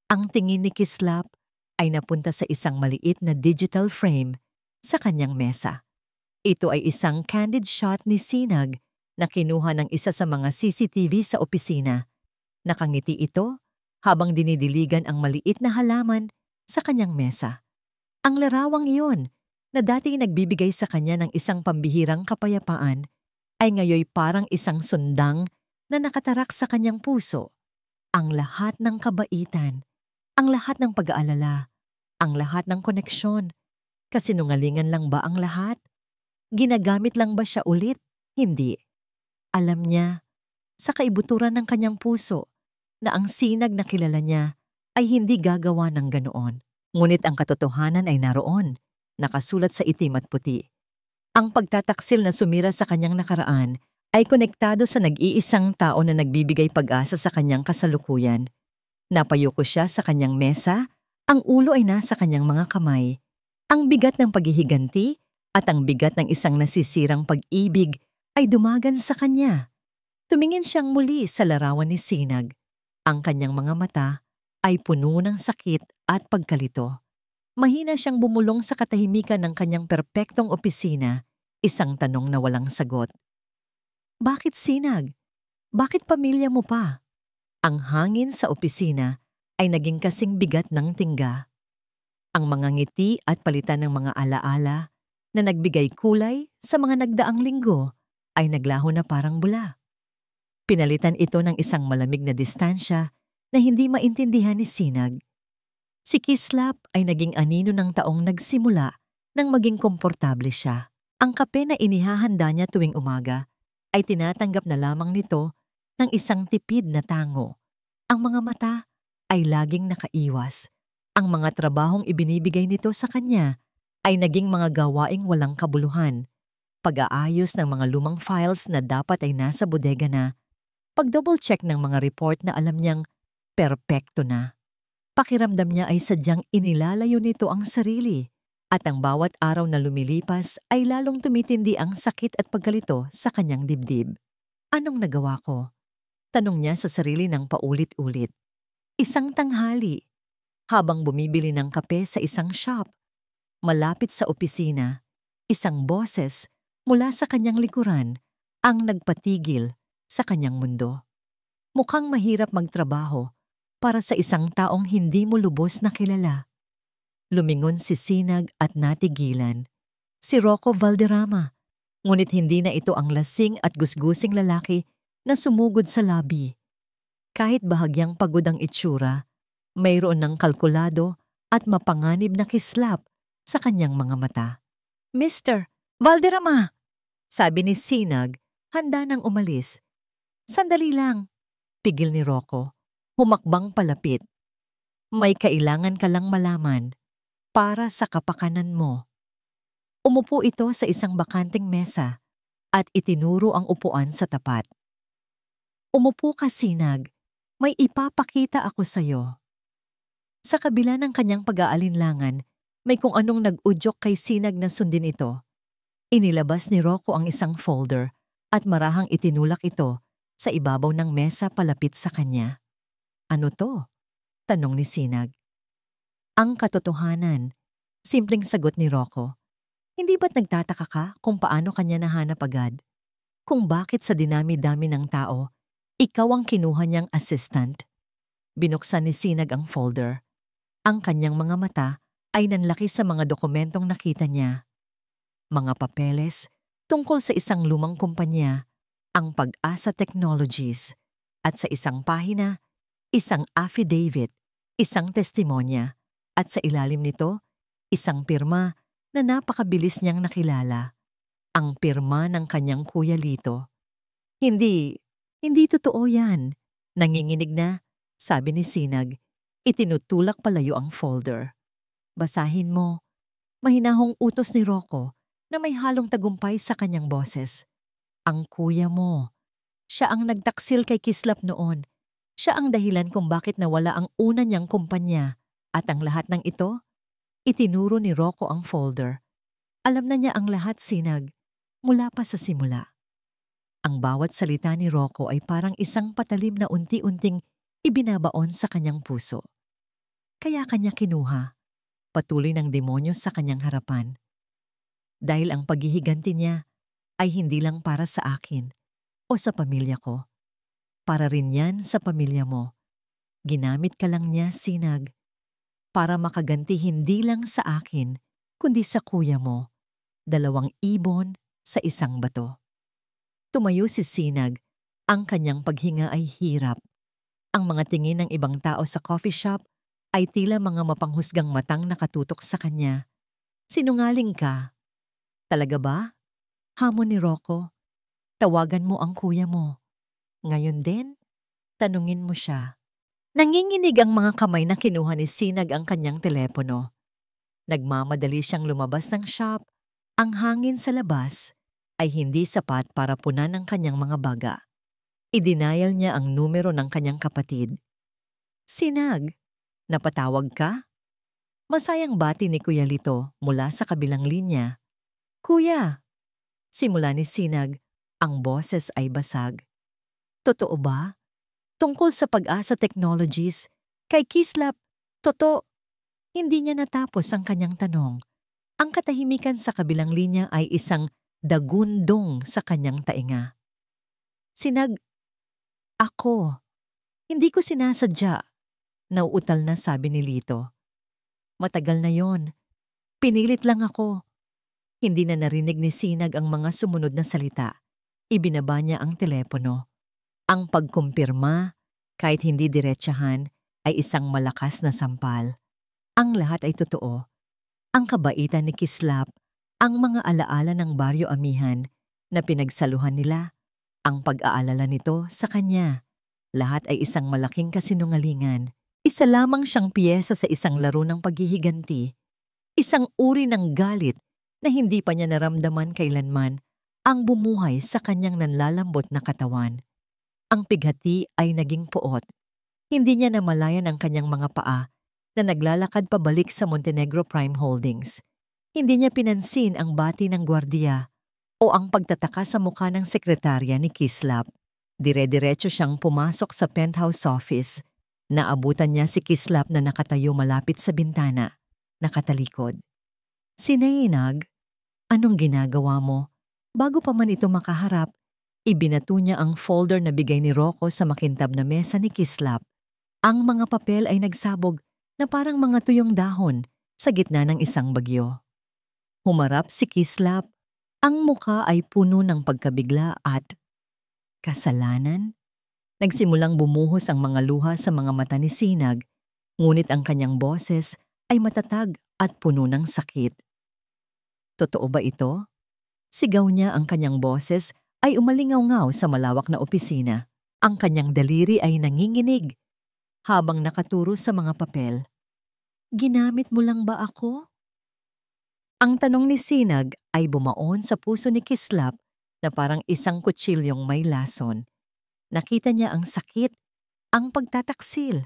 Ang tingin ni Kislap ay napunta sa isang maliit na digital frame sa kanyang mesa. Ito ay isang candid shot ni Sinag na kinuha ng isa sa mga CCTV sa opisina. Nakangiti ito habang dinidiligan ang maliit na halaman sa kanyang mesa. Ang larawang iyon na dati nagbibigay sa kanya ng isang pambihirang kapayapaan ay ngayoy parang isang sundang na nakatarak sa kanyang puso. Ang lahat ng kabaitan, ang lahat ng pag-aalala, ang lahat ng koneksyon. Kasinungalingan lang ba ang lahat? Ginagamit lang ba siya ulit? Hindi. Alam niya, sa kaibuturan ng kanyang puso, na ang Sinag na kilala niya ay hindi gagawa ng ganoon. Ngunit ang katotohanan ay naroon, nakasulat sa itim at puti. Ang pagtataksil na sumira sa kanyang nakaraan ay konektado sa nag-iisang tao na nagbibigay pag-asa sa kanyang kasalukuyan. Napayuko siya sa kanyang mesa, ang ulo ay nasa kanyang mga kamay. Ang bigat ng paghihiganti at ang bigat ng isang nasisirang pag-ibig ay dumagan sa kanya. Tumingin siyang muli sa larawan ni Sinag. Ang kanyang mga mata ay puno ng sakit at pagkalito. Mahina siyang bumulong sa katahimikan ng kanyang perpektong opisina, isang tanong na walang sagot. Bakit Sinag? Bakit pamilya mo pa? Ang hangin sa opisina ay naging kasing bigat ng tingga. Ang mga ngiti at palitan ng mga alaala na nagbigay kulay sa mga nagdaang linggo ay naglaho na parang bula. Pinalitan ito ng isang malamig na distansya na hindi maintindihan ni Sinag. Si Kislap ay naging anino ng taong nagsimula nang maging komportable siya. Ang kape na inihahanda niya tuwing umaga ay tinatanggap na lamang nito ng isang tipid na tango. Ang mga mata ay laging nakaiwas. Ang mga trabahong ibinibigay nito sa kanya ay naging mga gawaing walang kabuluhan. pag-aayos ng mga lumang files na dapat ay nasa bodega na, pag-double check ng mga report na alam niyang perpekto na. Pakiramdam niya ay sadyang inilalayo nito ang sarili at ang bawat araw na lumilipas ay lalong tumitindi ang sakit at pagkalito sa kanyang dibdib. Anong nagawa ko? Tanong niya sa sarili ng paulit-ulit. Isang tanghali, habang bumibili ng kape sa isang shop, malapit sa opisina, isang boses mula sa kanyang likuran ang nagpatigil sa kanyang mundo. Mukhang mahirap magtrabaho para sa isang taong hindi mo lubos na kilala. Lumingon si Sinag at natigilan. Si Rocco Valderrama. Ngunit hindi na ito ang lasing at gusgusing lalaki na sumugod sa labi. Kahit bahagyang pagod ang itsura, mayroon ng kalkulado at mapanganib na kislap sa kanyang mga mata. Mr. Valderrama! Sabi ni Sinag, handa nang umalis. Sandali lang. Pigil ni Rocco. Humakbang palapit. May kailangan ka lang malaman para sa kapakanan mo. Umupo ito sa isang bakanting mesa at itinuro ang upuan sa tapat. Umupo ka, Sinag. May ipapakita ako sa'yo. Sa kabila ng kanyang pag-aalinlangan, may kung anong nag-udyok kay Sinag na sundin ito. Inilabas ni Rocco ang isang folder at marahang itinulak ito sa ibabaw ng mesa palapit sa kanya. Ano to? Tanong ni Sinag. Ang katotohanan, simpleng sagot ni Rocco. Hindi ba't nagtataka ka kung paano kanya nahanap agad? Kung bakit sa dinami-dami ng tao, ikaw ang kinuha niyang assistant? Binuksan ni Sinag ang folder. Ang kanyang mga mata ay nanlaki sa mga dokumentong nakita niya. Mga papeles tungkol sa isang lumang kumpanya, ang Pag-asa Technologies, at sa isang pahina, isang affidavit, isang testimonya, at sa ilalim nito, isang pirma na napakabilis niyang nakilala. Ang pirma ng kanyang Kuya Lito. Hindi totoo yan. Nanginginig na, sabi ni Sinag. Itinutulak palayo ang folder. Basahin mo. Mahinahong utos ni Rocco na may halong tagumpay sa kanyang boses. Ang kuya mo. Siya ang nagtaksil kay Kislap noon. Siya ang dahilan kung bakit nawala ang una niyang kumpanya. At ang lahat ng ito, itinuro ni Rocco ang folder. Alam na niya ang lahat, Sinag, mula pa sa simula. Ang bawat salita ni Rocco ay parang isang patalim na unti-unting ibinabaon sa kanyang puso. Kaya kanya kinuha, patuloy ng demonyo sa kanyang harapan. Dahil ang paghihiganti niya ay hindi lang para sa akin o sa pamilya ko. Para rin yan sa pamilya mo. Ginamit ka lang niya, Sinag, para makaganti hindi lang sa akin, kundi sa kuya mo. 2 ibon sa isang bato. Tumayo si Sinag, ang kanyang paghinga ay hirap. Ang mga tingin ng ibang tao sa coffee shop ay tila mga mapanghusgang matang nakatutok sa kanya. Sinungaling ka. Talaga ba? Hamon ni Rocco. Tawagan mo ang kuya mo. Ngayon din, tanungin mo siya. Nanginginig ang mga kamay na kinuha ni Sinag ang kanyang telepono. Nagmamadali siyang lumabas ng shop. Ang hangin sa labas ay hindi sapat para punan ang kanyang mga baga. Idinayal niya ang numero ng kanyang kapatid. Sinag, napatawag ka? Masayang bati ni Kuya Lito mula sa kabilang linya. Kuya, simula ni Sinag, ang boses ay basag. Totoo ba? Tungkol sa Pag-asa Technologies, kay Kislap, totoo. Hindi niya natapos ang kanyang tanong. Ang katahimikan sa kabilang linya ay isang dagundong sa kanyang tainga. Sinag, ako. Hindi ko sinasadya. Nauutal na sabi ni Lito. Matagal na yon. Pinilit lang ako. Hindi na narinig ni Sinag ang mga sumunod na salita. Ibinaba niya ang telepono. Ang pagkumpirma, kahit hindi diretsahan, ay isang malakas na sampal. Ang lahat ay totoo. Ang kabaitan ni Kislap, ang mga alaala ng Baryo Amihan na pinagsaluhan nila, ang pag-aalala nito sa kanya. Lahat ay isang malaking kasinungalingan. Isa lamang siyang piyesa sa isang laro ng paghihiganti. Isang uri ng galit na hindi pa niya naramdaman kailanman ang bumuhay sa kanyang nanlalambot na katawan. Ang pighati ay naging puot. Hindi niya namalayan ang kanyang mga paa na naglalakad pabalik sa Montenegro Prime Holdings. Hindi niya pinansin ang bati ng gwardiya o ang pagtataka sa mukha ng sekretarya ni Kislap. Dire-diretso siyang pumasok sa penthouse office. Naabutan niya si Kislap na nakatayo malapit sa bintana, nakatalikod. Sinayinag, anong ginagawa mo? Bago pa man ito makaharap, ibinato niya ang folder na bigay ni Rocco sa makintab na mesa ni Kislap. Ang mga papel ay nagsabog na parang mga tuyong dahon sa gitna ng isang bagyo. Humarap si Kislap. Ang mukha ay puno ng pagkabigla at kasalanan. Nagsimulang bumuhos ang mga luha sa mga mata ni Sinag, ngunit ang kanyang boses ay matatag at puno ng sakit. Totoo ba ito? Sigaw niya, ang kanyang boses ay umalingaw-ngaw sa malawak na opisina. Ang kanyang daliri ay nanginginig habang nakaturo sa mga papel. Ginamit mo lang ba ako? Ang tanong ni Sinag ay bumaon sa puso ni Kislap na parang isang kutsilyong may lason. Nakita niya ang sakit, ang pagtataksil,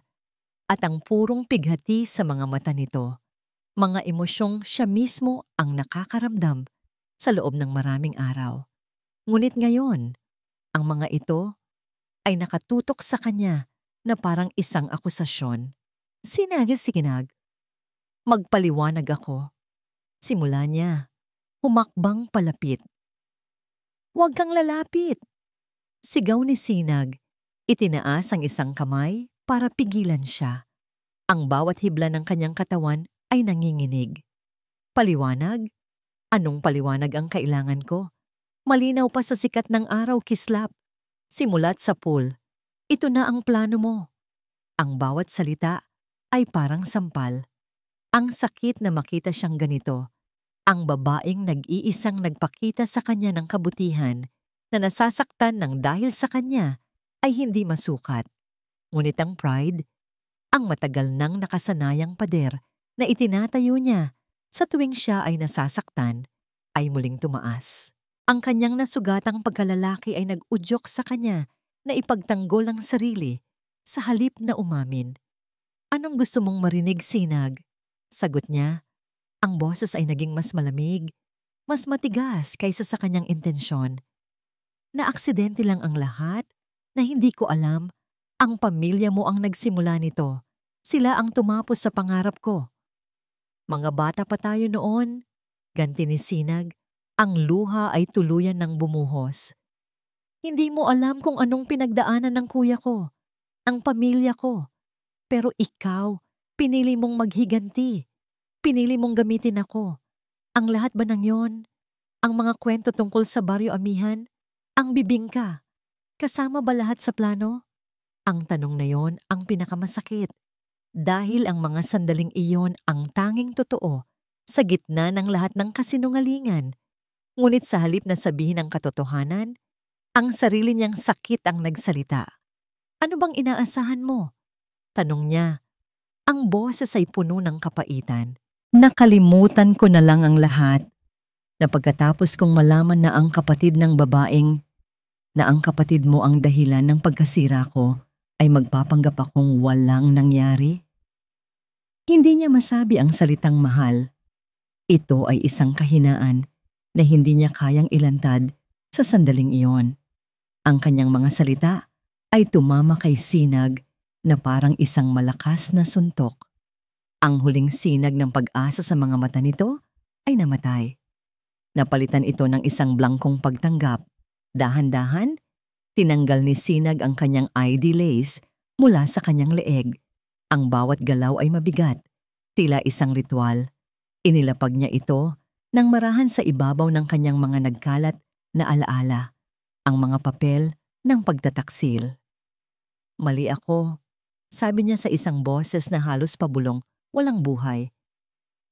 at ang purong pighati sa mga mata nito. Mga emosyong siya mismo ang nakakaramdam sa loob ng maraming araw. Ngunit ngayon, ang mga ito ay nakatutok sa kanya na parang isang akusasyon. Sinag, magpaliwanag ako. Simula niya, humakbang palapit. Huwag kang lalapit! Sigaw ni Sinag. Itinaas ang isang kamay para pigilan siya. Ang bawat hibla ng kanyang katawan ay nanginginig. Paliwanag? Anong paliwanag ang kailangan ko? Malinaw pa sa sikat ng araw, Kislap. Simulat sa pool. Ito na ang plano mo. Ang bawat salita ay parang sampal. Ang sakit na makita siyang ganito. Ang babaeng nag-iisang nagpakita sa kanya ng kabutihan na nasasaktan ng dahil sa kanya ay hindi masukat. Ngunit ang pride, ang matagal nang nakasanayang pader na itinatayo niya sa tuwing siya ay nasasaktan, ay muling tumaas. Ang kanyang nasugatang pagkalalaki ay nag-udyok sa kanya na ipagtanggol ang sarili sa halip na umamin. Anong gusto mong marinig, Sinag? Sagot niya. Ang boses ay naging mas malamig, mas matigas kaysa sa kanyang intensyon. Na aksidente lang ang lahat, na hindi ko alam, ang pamilya mo ang nagsimula nito. Sila ang tumapos sa pangarap ko. Mga bata pa tayo noon, ganti ni Sinag, ang luha ay tuluyan ng bumuhos. Hindi mo alam kung anong pinagdaanan ng kuya ko, ang pamilya ko. Pero ikaw, pinili mong maghiganti. Pinili mong gamitin ako. Ang lahat ba ng yon? Ang mga kwento tungkol sa Baryo Amihan? Ang bibingka? Kasama ba lahat sa plano? Ang tanong na yon ang pinakamasakit. Dahil ang mga sandaling iyon ang tanging totoo sa gitna ng lahat ng kasinungalingan. Ngunit sa halip na sabihin ang katotohanan, ang sarili niyang sakit ang nagsalita. Ano bang inaasahan mo? Tanong niya. Ang boses ay puno ng kapaitan. Nakalimutan ko na lang ang lahat na pagkatapos kong malaman na ang kapatid ng babaeng na ang kapatid mo ang dahilan ng pagkasira ko ay magpapanggap akong walang nangyari. Hindi niya masabi ang salitang mahal. Ito ay isang kahinaan na hindi niya kayang ilantad sa sandaling iyon. Ang kanyang mga salita ay tumama kay Sinag na parang isang malakas na suntok. Ang huling sinag ng pag-asa sa mga mata nito ay namatay. Napalitan ito ng isang blangkong pagtanggap. Dahan-dahan, tinanggal ni Sinag ang kanyang ID lace mula sa kanyang leeg. Ang bawat galaw ay mabigat, tila isang ritual. Inilapag niya ito nang marahan sa ibabaw ng kanyang mga nagkalat na alaala, ang mga papel ng pagtataksil. Mali ako, sabi niya sa isang boses na halos pabulong, walang buhay.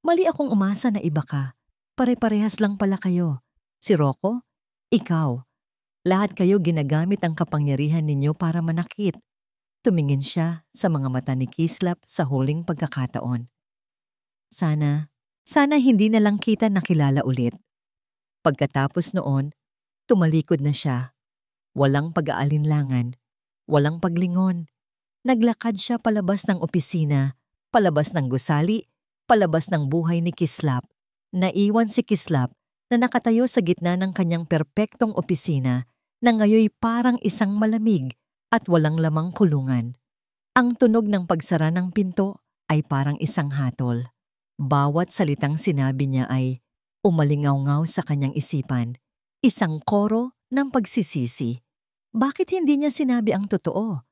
Mali akong umasa na iba ka. Pare-parehas lang pala kayo. Si Rocco, ikaw. Lahat kayo ginagamit ang kapangyarihan ninyo para manakit. Tumingin siya sa mga mata ni Kislap sa huling pagkakataon. Sana hindi na lang kita nakilala ulit. Pagkatapos noon, Tumalikod na siya. Walang pag-aalinlangan, walang paglingon. Naglakad siya palabas ng opisina, palabas ng gusali, palabas ng buhay ni Kislap. Naiwan si Kislap na nakatayo sa gitna ng kanyang perpektong opisina na ngayoy parang isang malamig at walang lamang kulungan. Ang tunog ng pagsara ng pinto ay parang isang hatol. Bawat salitang sinabi niya ay umalingaw-ngaw sa kanyang isipan, isang koro ng pagsisisi. Bakit hindi niya sinabi ang totoo?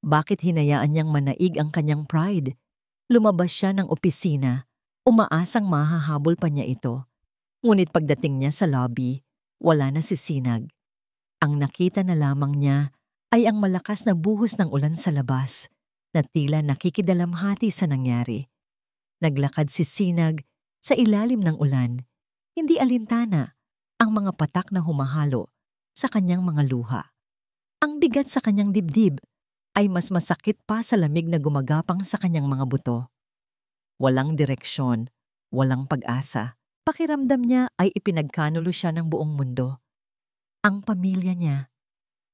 Bakit hinayaan niyang manaig ang kanyang pride? Lumabas siya ng opisina, umaasang mahahabol pa niya ito. Ngunit pagdating niya sa lobby, wala na si Sinag. Ang nakita na lamang niya ay ang malakas na buhos ng ulan sa labas, na tila nakikidalamhati sa nangyari. Naglakad si Sinag sa ilalim ng ulan, hindi alintana, ang mga patak na humahalo sa kanyang mga luha. Ang bigat sa kanyang dibdib ay mas masakit pa sa lamig na gumagapang sa kanyang mga buto. Walang direksyon, walang pag-asa. Pakiramdam niya ay ipinagkanulo siya ng buong mundo. Ang pamilya niya,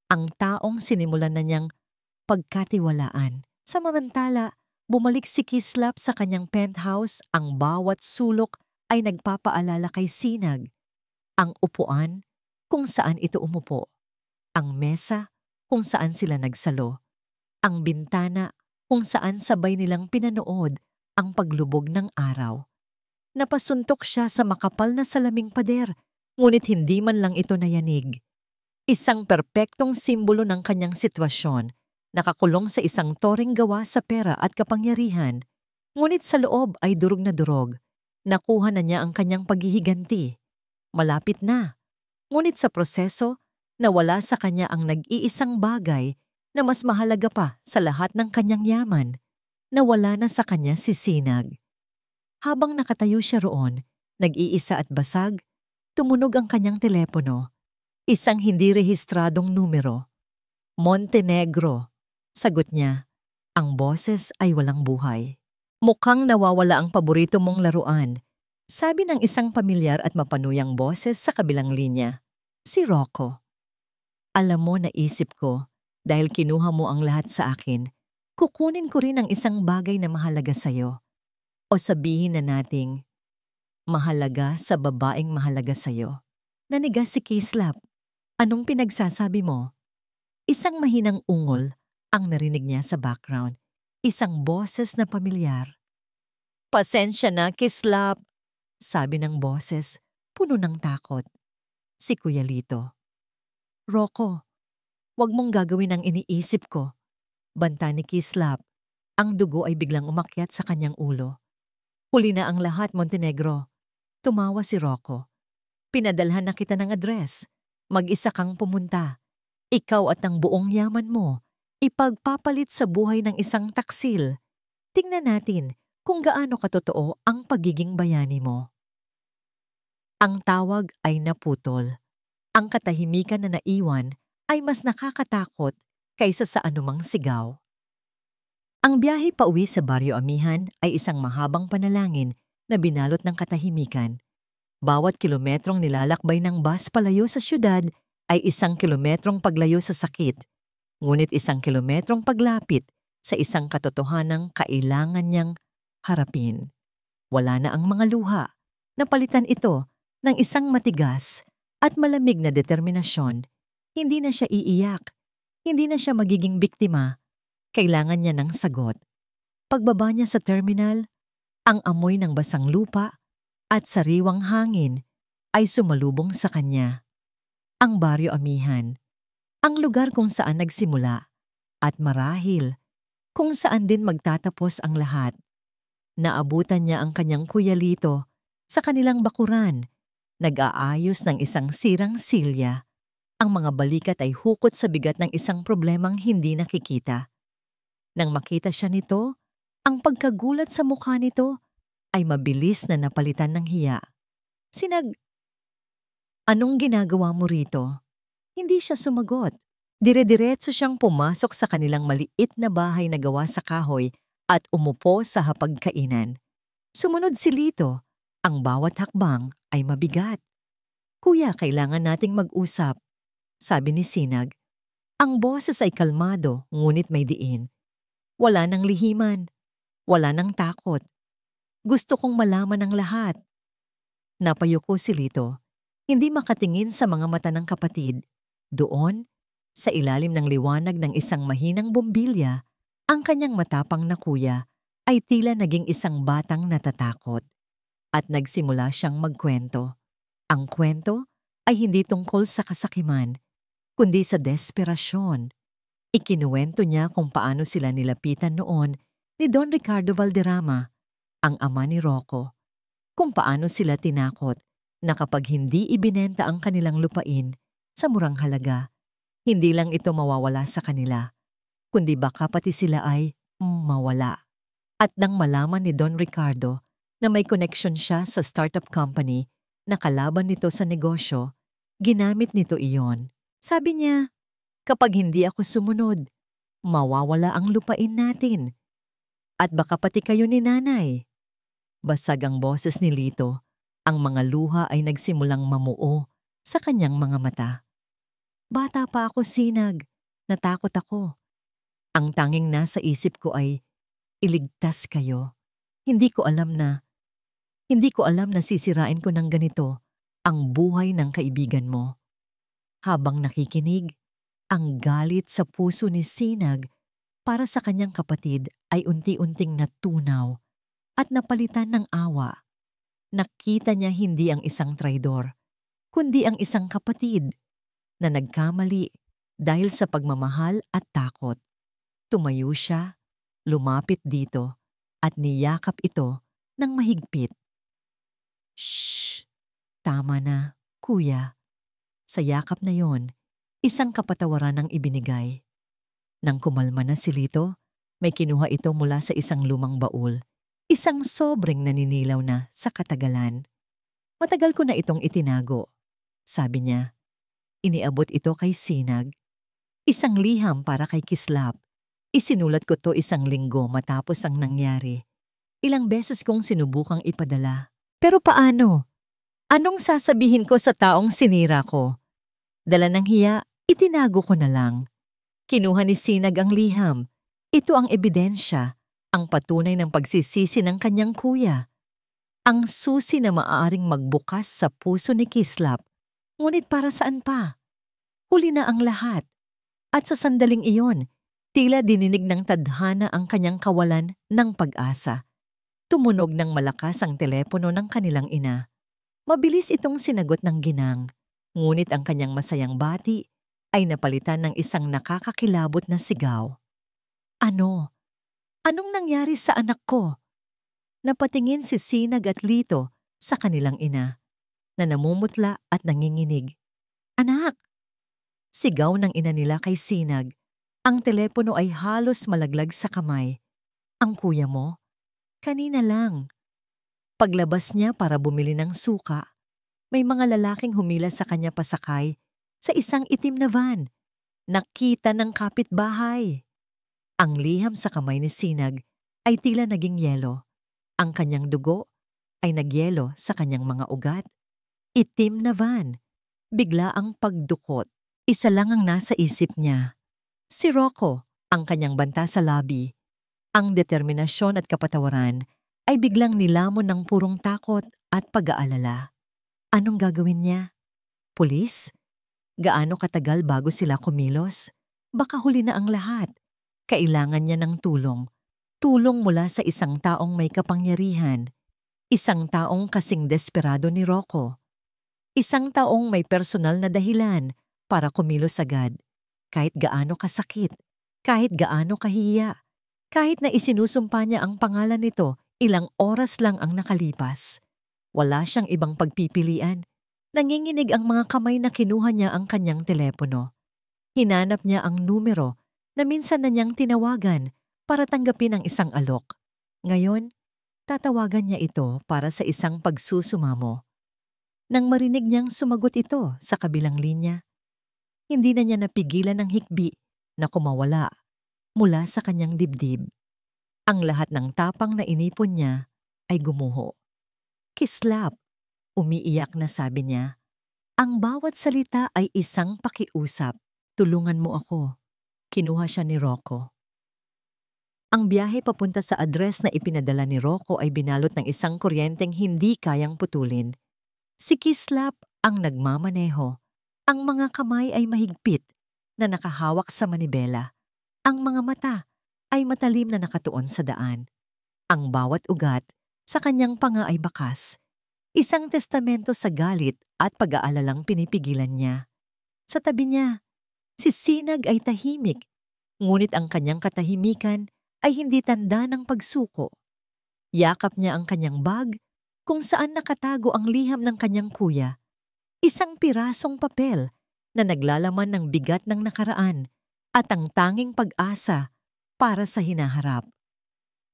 ang taong sinimulan na niyang pagkatiwalaan. Samantala, bumalik si Kislap sa kanyang penthouse, ang bawat sulok ay nagpapaalala kay Sinag. Ang upuan, kung saan ito umupo. Ang mesa, kung saan sila nagsalo. Ang bintana, kung saan sabay nilang pinanood ang paglubog ng araw. Napasuntok siya sa makapal na salaming pader, ngunit hindi man lang ito nayanig. Isang perpektong simbolo ng kanyang sitwasyon, nakakulong sa isang toring gawa sa pera at kapangyarihan, ngunit sa loob ay durog na durog. Nakuha na niya ang kanyang paghihiganti. Malapit na, ngunit sa proseso, nawala sa kanya ang nag-iisang bagay na mas mahalaga pa sa lahat ng kanyang yaman. Nawala na sa kanya si Sinag. Habang nakatayo siya roon, nag-iisa at basag, tumunog ang kanyang telepono. Isang hindi rehistradong numero. Montenegro. Sagot niya. Ang boses ay walang buhay. Mukhang nawawala ang paborito mong laruan, sabi ng isang pamilyar at mapanuyang boses sa kabilang linya. Si Rocco. Alam mo, naisip ko, dahil kinuha mo ang lahat sa akin, kukunin ko rin ang isang bagay na mahalaga sa'yo. O sabihin na nating, mahalaga sa babaeng mahalaga sa'yo. Nanigas si Kislap. Anong pinagsasabi mo? Isang mahinang ungol ang narinig niya sa background. Isang boses na pamilyar. Pasensya na, Kislap, sabi ng boses, puno ng takot. Si Kuya Lito. Rocco, wag mong gagawin ang iniisip ko. Banta ni Kislap. Ang dugo ay biglang umakyat sa kanyang ulo. Huli na ang lahat, Montenegro. Tumawa si Rocco. Pinadalhan na kita ng address. Mag-isa kang pumunta. Ikaw at ang buong yaman mo, ipagpapalit sa buhay ng isang taksil. Tingnan natin kung gaano katotoo ang pagiging bayani mo. Ang tawag ay naputol. Ang katahimikan na naiwan ay mas nakakatakot kaysa sa anumang sigaw. Ang biyahe pauwi sa Baryo Amihan ay isang mahabang panalangin na binalot ng katahimikan. Bawat kilometrong nilalakbay ng bus palayo sa syudad ay 1 kilometrong paglayo sa sakit, ngunit 1 kilometrong paglapit sa isang katotohanang kailangan niyang harapin. Wala na ang mga luha, napalitan ito ng isang matigas at malamig na determinasyon. Hindi na siya iiyak, hindi na siya magiging biktima. Kailangan niya ng sagot. Pagbaba niya sa terminal, ang amoy ng basang lupa at sariwang hangin ay sumalubong sa kanya. Ang Baryo Amihan, ang lugar kung saan nagsimula at marahil kung saan din magtatapos ang lahat. Naabutan niya ang kanyang Kuya Lito sa kanilang bakuran, nag-aayos ng isang sirang silya. Ang mga balikat ay hukot sa bigat ng isang problemang hindi nakikita. Nang makita siya nito, ang pagkagulat sa mukha nito ay mabilis na napalitan ng hiya. Sinag, anong ginagawa mo rito? Hindi siya sumagot. Dire-diretso siyang pumasok sa kanilang maliit na bahay na gawa sa kahoy at umupo sa hapagkainan. Sumunod si Lito. Ang bawat hakbang ay mabigat. Kuya, kailangan nating mag-usap. sabi ni Sinag. Ang boses ay kalmado, ngunit may diin. Wala nang lihiman. Wala nang takot. Gusto kong malaman ang lahat. Napayuko si Lito, hindi makatingin sa mga mata ng kapatid. Doon, sa ilalim ng liwanag ng isang mahinang bombilya, ang kanyang matapang na kuya ay tila naging isang batang natatakot. At nagsimula siyang magkwento. Ang kwento ay hindi tungkol sa kasakiman, kundi sa desperasyon. Ikinuwento niya kung paano sila nilapitan noon ni Don Ricardo Valderrama, ang ama ni Rocco. Kung paano sila tinakot na kapag hindi ibinenta ang kanilang lupain sa murang halaga, hindi lang ito mawawala sa kanila, kundi baka pati sila ay mawala. At nang malaman ni Don Ricardo na may connection siya sa startup company na kalaban nito sa negosyo, ginamit nito iyon. Sabi niya, kapag hindi ako sumunod, mawawala ang lupain natin. At baka pati kayo ni nanay. Basag ang boses ni Lito. Ang mga luha ay nagsimulang mamuo sa kanyang mga mata. Bata pa ako, Sinag. Natakot ako. Ang tanging nasa isip ko ay, iligtas kayo. Hindi ko alam na sisirain ko ng ganito ang buhay ng kaibigan mo. Habang nakikinig, ang galit sa puso ni Sinag para sa kanyang kapatid ay unti-unting natunaw at napalitan ng awa. Nakita niya hindi ang isang traidor, kundi ang isang kapatid na nagkamali dahil sa pagmamahal at takot. Tumayo siya, lumapit dito at niyakap ito ng mahigpit. Shh! Tama na, kuya. Sa yakap na yon, isang kapatawaran ang ibinigay. Nang kumalma na si Lito, may kinuha ito mula sa isang lumang baul. Isang sobrang naninilaw na sa katagalan. Matagal ko na itong itinago. Sabi niya, iniabot ito kay Sinag. Isang liham para kay Kislap. Isinulat ko to 1 linggo matapos ang nangyari. Ilang beses kong sinubukang ipadala. Pero paano? Anong sasabihin ko sa taong sinira ko? Dala ng hiya, itinago ko na lang. Kinuha ni Sinag ang liham. Ito ang ebidensya, ang patunay ng pagsisisi ng kanyang kuya. Ang susi na maaaring magbukas sa puso ni Kislap. Ngunit para saan pa? Huli na ang lahat. At sa sandaling iyon, tila dininig ng tadhana ang kanyang kawalan ng pag-asa. Tumunog ng malakas ang telepono ng kanilang ina. Mabilis itong sinagot ng ginang, ngunit ang kanyang masayang bati ay napalitan ng isang nakakakilabot na sigaw. Ano? Anong nangyari sa anak ko? Napatingin si Sinag at Lito sa kanilang ina, na namumutla at nanginginig. Anak! Sigaw ng ina nila kay Sinag. Ang telepono ay halos malaglag sa kamay. Ang kuya mo? Kanina lang. Paglabas niya para bumili ng suka, may mga lalaking humila sa kanya pasakay sa isang itim na van. Nakita ng kapitbahay. Ang liham sa kamay ni Sinag ay tila naging yelo. Ang kanyang dugo ay nagyelo sa kanyang mga ugat. Itim na van. Bigla ang pagdukot. Isa lang ang nasa isip niya. Si Rocco, ang kanyang banta sa lobby. Ang determinasyon at kapatawaran ay biglang nilamon ng purong takot at pag-aalala. Anong gagawin niya? Pulis? Gaano katagal bago sila kumilos? Baka huli na ang lahat. Kailangan niya ng tulong. Tulong mula sa isang taong may kapangyarihan. Isang taong kasing desperado ni Rocco. Isang taong may personal na dahilan para kumilos agad. Kahit gaano kasakit, kahit gaano kahiya, kahit na isinusumpa niya ang pangalan nito, ilang oras lang ang nakalipas. Wala siyang ibang pagpipilian. Nanginginig ang mga kamay na kinuha niya ang kanyang telepono. Hinanap niya ang numero na minsan na niyang tinawagan para tanggapin ang isang alok. Ngayon, tatawagan niya ito para sa isang pagsusumamo. Nang marinig niyang sumagot ito sa kabilang linya, hindi na niya napigilan ng hikbi na kumawala mula sa kanyang dibdib. Ang lahat ng tapang na inipon niya ay gumuho. Kislap, umiiyak na sabi niya. Ang bawat salita ay isang pakiusap. Tulungan mo ako. Kinuha siya ni Rocco. Ang biyahe papunta sa address na ipinadala ni Rocco ay binalot ng isang kuryenteng hindi kayang putulin. Si Kislap ang nagmamaneho. Ang mga kamay ay mahigpit na nakahawak sa manibela. Ang mga mata ay matalim na nakatuon sa daan. Ang bawat ugat sa kanyang panga ay bakas. Isang testamento sa galit at pag-aalalang pinipigilan niya. Sa tabi niya, si Sinag ay tahimik, ngunit ang kanyang katahimikan ay hindi tanda ng pagsuko. Yakap niya ang kanyang bag kung saan nakatago ang liham ng kanyang kuya. Isang pirasong papel na naglalaman ng bigat ng nakaraan at ang tanging pag-asa para sa hinaharap.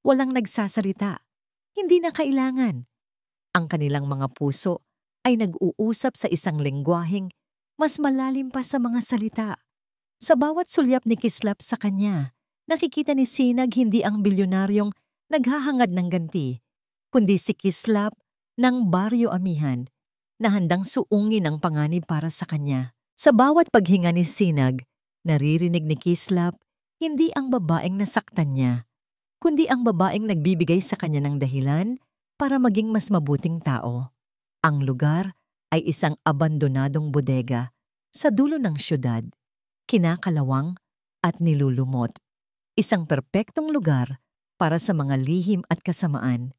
Walang nagsasalita, hindi na kailangan. Ang kanilang mga puso ay nag-uusap sa isang lengguwaheng mas malalim pa sa mga salita. Sa bawat sulyap ni Kislap sa kanya, nakikita ni Sinag hindi ang bilyonaryong naghahangad ng ganti, kundi si Kislap ng baryo amihan na handang suungin ang panganib para sa kanya. Sa bawat paghinga ni Sinag, naririnig ni Kislap hindi ang babaeng nasaktan niya, kundi ang babaeng nagbibigay sa kanya ng dahilan para maging mas mabuting tao. Ang lugar ay isang abandonadong bodega sa dulo ng syudad, kinakalawang at nilulumot. Isang perpektong lugar para sa mga lihim at kasamaan.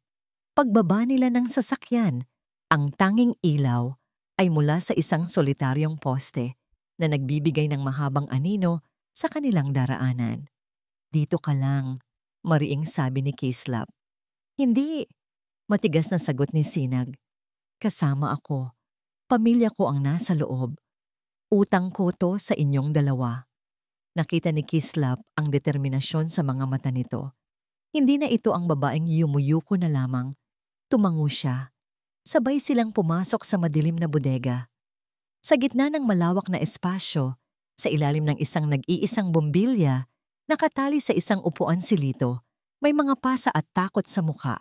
Pagbaba nila ng sasakyan, ang tanging ilaw ay mula sa isang solitaryong poste na nagbibigay ng mahabang anino sa kanilang daraanan. Dito ka lang, mariing sabi ni Kislap. Hindi, matigas na sagot ni Sinag. Kasama ako. Pamilya ko ang nasa loob. Utang ko to sa inyong dalawa. Nakita ni Kislap ang determinasyon sa mga mata nito. Hindi na ito ang babaeng yumuyuko na lamang. Tumango siya. Sabay silang pumasok sa madilim na bodega. Sa gitna ng malawak na espasyo, sa ilalim ng isang nag-iisang bombilya, nakatali sa isang upuan si Lito, may mga pasa at takot sa mukha.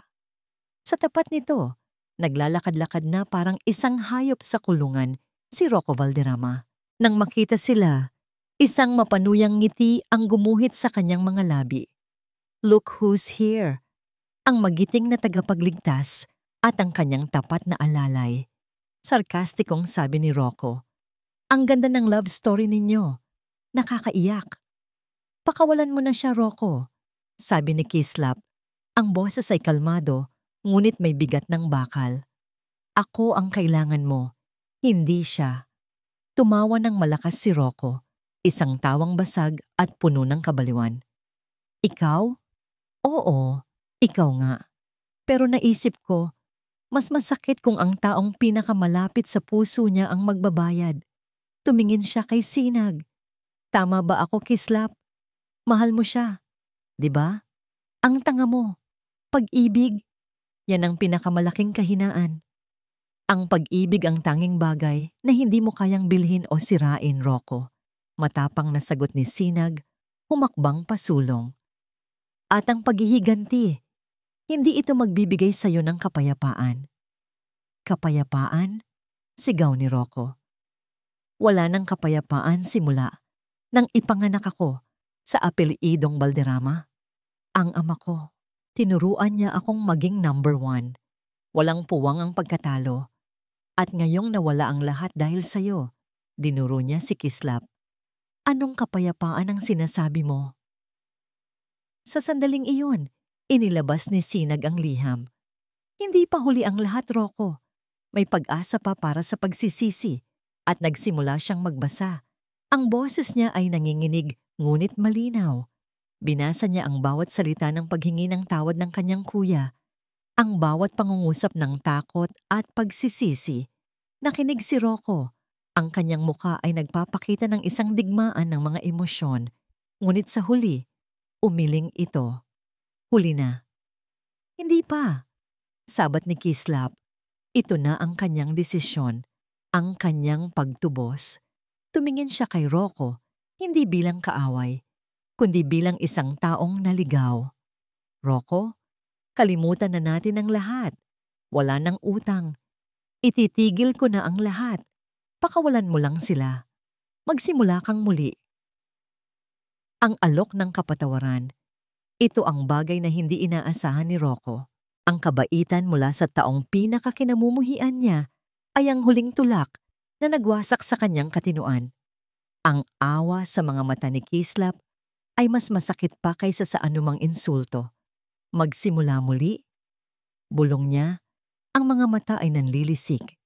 Sa tapat nito, naglalakad-lakad na parang isang hayop sa kulungan si Rocco Valderrama. Nang makita sila, isang mapanuyang ngiti ang gumuhit sa kanyang mga labi. Look who's here! Ang magiting na tagapagligtas at ang kanyang tapat na alalay. Sarkastikong sabi ni Rocco. Ang ganda ng love story ninyo. Nakakaiyak. Pakawalan mo na siya, Rocco, sabi ni Kislap. Ang boses ay kalmado, ngunit may bigat ng bakal. Ako ang kailangan mo, hindi siya. Tumawa ng malakas si Rocco, isang tawang basag at puno ng kabaliwan. Ikaw? Oo, ikaw nga. Pero naisip ko, mas masakit kung ang taong pinakamalapit sa puso niya ang magbabayad. Tumingin siya kay Sinag. Tama ba ako, Kislap? Mahal mo siya, di ba? Ang tanga mo. Pag-ibig, yan ang pinakamalaking kahinaan. Ang pag-ibig ang tanging bagay na hindi mo kayang bilhin o sirain, Rocco. Matapang na sagot ni Sinag, humakbang pasulong. At ang paghihiganti, hindi ito magbibigay sa iyo ng kapayapaan. Kapayapaan? Sigaw ni Rocco. Wala ng kapayapaan simula nang ipanganak ako sa apelyidong Valderrama. Ang ama ko, tinuruan niya akong maging number 1. Walang puwang ang pagkatalo. At ngayong nawala ang lahat dahil sa'yo, dinuro niya si Kislap. Anong kapayapaan ang sinasabi mo? Sa sandaling iyon, inilabas ni Sinag ang liham. Hindi pa huli ang lahat, Rocco. May pag-asa pa para sa pagsisisi at nagsimula siyang magbasa. Ang boses niya ay nanginginig ngunit malinaw. Binasa niya ang bawat salita ng paghingi ng tawad ng kanyang kuya. Ang bawat pangungusap ng takot at pagsisisi. Nakinig si Rocco. Ang kanyang muka ay nagpapakita ng isang digmaan ng mga emosyon. Ngunit sa huli, umiling ito. Huli na. Hindi pa. Sabat ni Kislap. Ito na ang kanyang desisyon. Ang kanyang pagtubos. Tumingin siya kay Rocco, hindi bilang kaaway, kundi bilang isang taong naligaw. Rocco, kalimutan na natin ang lahat. Wala nang utang. Ititigil ko na ang lahat. Pakawalan mo lang sila. Magsimula kang muli. Ang alok ng kapatawaran. Ito ang bagay na hindi inaasahan ni Rocco. Ang kabaitan mula sa taong pinakakinamumuhian niya ay ang huling tulak na nagwasak sa kanyang katinuan. Ang awa sa mga mata ni Kislap ay mas masakit pa kaysa sa anumang insulto. Magsimula muli. Bulong niya, ang mga mata ay nanlilisik.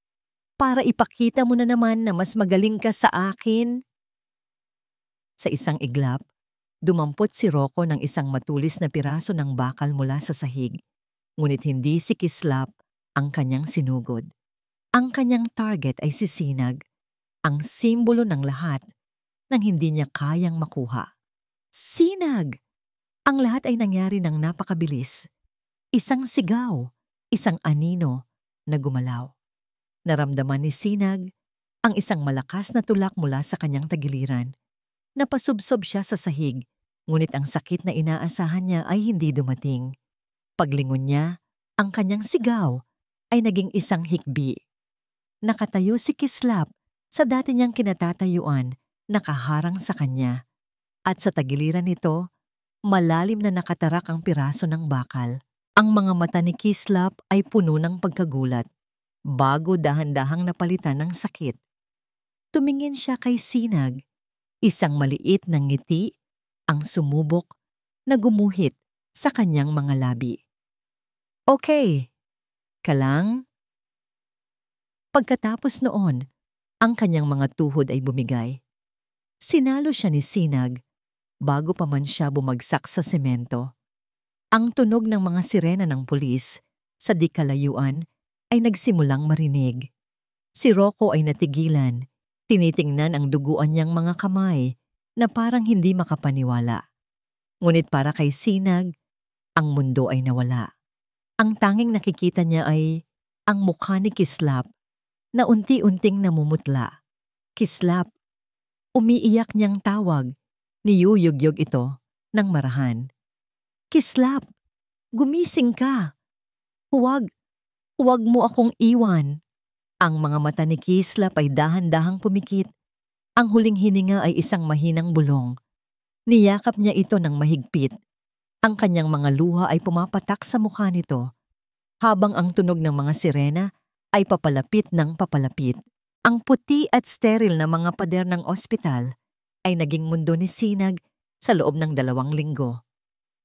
Para ipakita mo na naman na mas magaling ka sa akin. Sa isang iglap, dumampot si Rocco ng isang matulis na piraso ng bakal mula sa sahig. Ngunit hindi si Kislap ang kanyang sinugod. Ang kanyang target ay si Sinag, ang simbolo ng lahat ng hindi niya kayang makuha. Sinag! Ang lahat ay nangyari ng napakabilis. Isang sigaw, isang anino na gumalaw. Naramdaman ni Sinag ang isang malakas na tulak mula sa kanyang tagiliran. Napasubsob siya sa sahig, ngunit ang sakit na inaasahan niya ay hindi dumating. Paglingon niya, ang kanyang sigaw ay naging isang hikbi. Nakatayo si Kislap sa dati niyang kinatatayuan, nakaharang sa kanya. At sa tagiliran nito, malalim na nakatarak ang piraso ng bakal. Ang mga mata ni Kislap ay puno ng pagkagulat, bago dahan-dahang napalitan ng sakit. Tumingin siya kay Sinag, isang maliit na ngiti, ang sumubok na gumuhit sa kanyang mga labi. Okay, ka lang? Pagkatapos noon, ang kanyang mga tuhod ay bumigay. Sinalo siya ni Sinag bago pa man siya bumagsak sa semento. Ang tunog ng mga sirena ng pulis sa di kalayuan ay nagsimulang marinig. Si Rocco ay natigilan, tinitingnan ang duguan niyang mga kamay na parang hindi makapaniwala. Ngunit para kay Sinag, ang mundo ay nawala. Ang tanging nakikita niya ay ang mukha ni Kislap na unti-unting namumutla. Kislap, umiiyak niyang tawag, niyuyugyog ito ng marahan. Kislap, gumising ka. Huwag mo akong iwan. Ang mga mata ni Kislap ay dahan-dahang pumikit. Ang huling hininga ay isang mahinang bulong. Niyakap niya ito ng mahigpit. Ang kanyang mga luha ay pumapatak sa mukha nito, habang ang tunog ng mga sirena ay papalapit ng papalapit. Ang puti at steril na mga pader ng ospital ay naging mundo ni Sinag sa loob ng 2 linggo.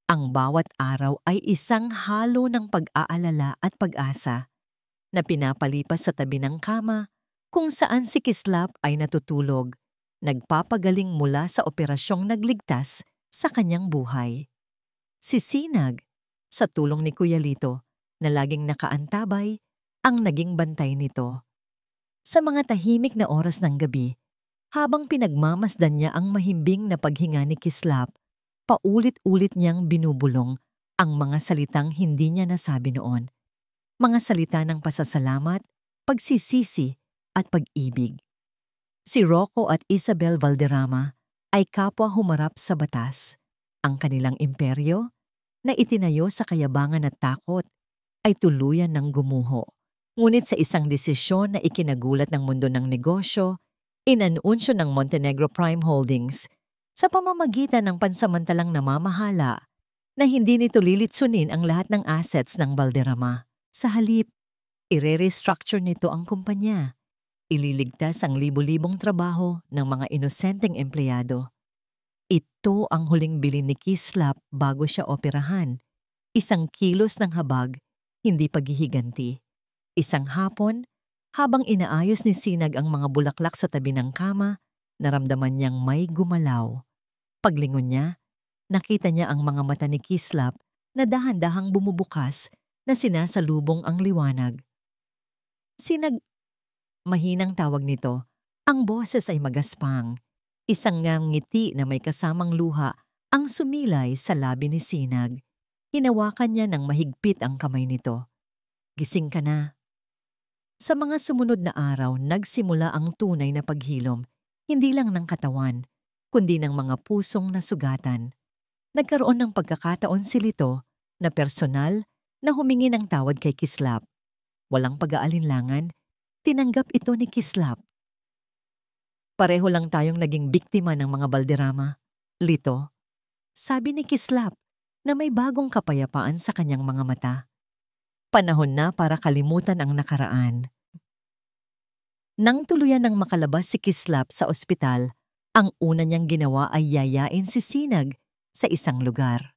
Ang bawat araw ay isang halo ng pag-aalala at pag-asa na pinapalipas sa tabi ng kama kung saan si Kislap ay natutulog, nagpapagaling mula sa operasyong nagligtas sa kanyang buhay. Si Sinag, sa tulong ni Kuya Lito, na laging nakaantabay, ang naging bantay nito. Sa mga tahimik na oras ng gabi, habang pinagmamasdan niya ang mahimbing na paghinga ni Kislap, paulit-ulit niyang binubulong ang mga salitang hindi niya nasabi noon. Mga salita ng pasasalamat, pagsisisi at pag-ibig. Si Rocco at Isabel Valderrama ay kapwa humarap sa batas. Ang kanilang imperyo, na itinayo sa kayabangan at takot, ay tuluyan ng gumuho. Ngunit sa isang desisyon na ikinagulat ng mundo ng negosyo, inanunsyo ng Montenegro Prime Holdings sa pamamagitan ng pansamantalang namamahala na hindi nito lilitsunin ang lahat ng assets ng Valderrama. Sa halip, ire-restructure nito ang kumpanya. Ililigtas ang libu-libong trabaho ng mga inosenteng empleyado. Ito ang huling bilin ni Kislap bago siya operahan. 1 kilos ng habag, hindi paghihiganti. Isang hapon, habang inaayos ni Sinag ang mga bulaklak sa tabi ng kama, naramdaman niyang may gumalaw. Paglingon niya, nakita niya ang mga mata ni Kislap na dahan-dahang bumubukas na sinasalubong ang liwanag. Sinag, mahinang tawag nito. Ang boses ay magaspang. Isang ngiti na may kasamang luha ang sumilay sa labi ni Sinag. Hinawakan niya ng mahigpit ang kamay nito. Gising ka na. Sa mga sumunod na araw, nagsimula ang tunay na paghilom, hindi lang ng katawan, kundi ng mga pusong nasugatan. Nagkaroon ng pagkakataon si Lito na personal na humingi ng tawad kay Kislap. Walang pag-aalinlangan, tinanggap ito ni Kislap. Pareho lang tayong naging biktima ng mga balderrama. Lito, sabi ni Kislap na may bagong kapayapaan sa kanyang mga mata. Panahon na para kalimutan ang nakaraan. Nang tuluyan ng makalabas si Kislap sa ospital, ang una niyang ginawa ay yayain si Sinag sa isang lugar.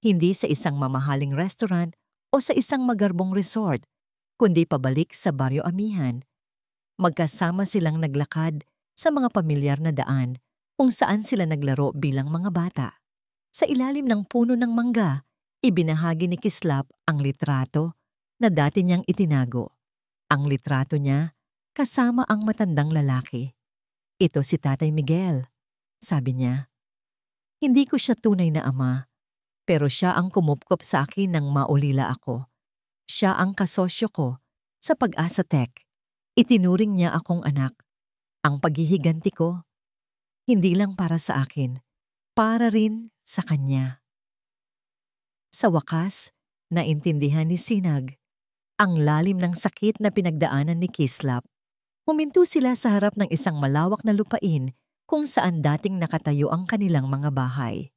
Hindi sa isang mamahaling restaurant o sa isang magarbong resort, kundi pabalik sa Baryo Amihan. Magkasama silang naglakad sa mga pamilyar na daan kung saan sila naglaro bilang mga bata. Sa ilalim ng puno ng mangga, ibinahagi ni Kislap ang litrato na dati niyang itinago. Ang litrato niya kasama ang matandang lalaki. Ito si Tatay Miguel, sabi niya. Hindi ko siya tunay na ama, pero siya ang kumupkop sa akin nang maulila ako. Siya ang kasosyo ko sa Pag-asa Tech. Itinuring niya akong anak. Ang paghihiganti ko, hindi lang para sa akin, para rin sa kanya. Sa wakas, naintindihan ni Sinag ang lalim ng sakit na pinagdaanan ni Kislap. Huminto sila sa harap ng isang malawak na lupain kung saan dating nakatayo ang kanilang mga bahay.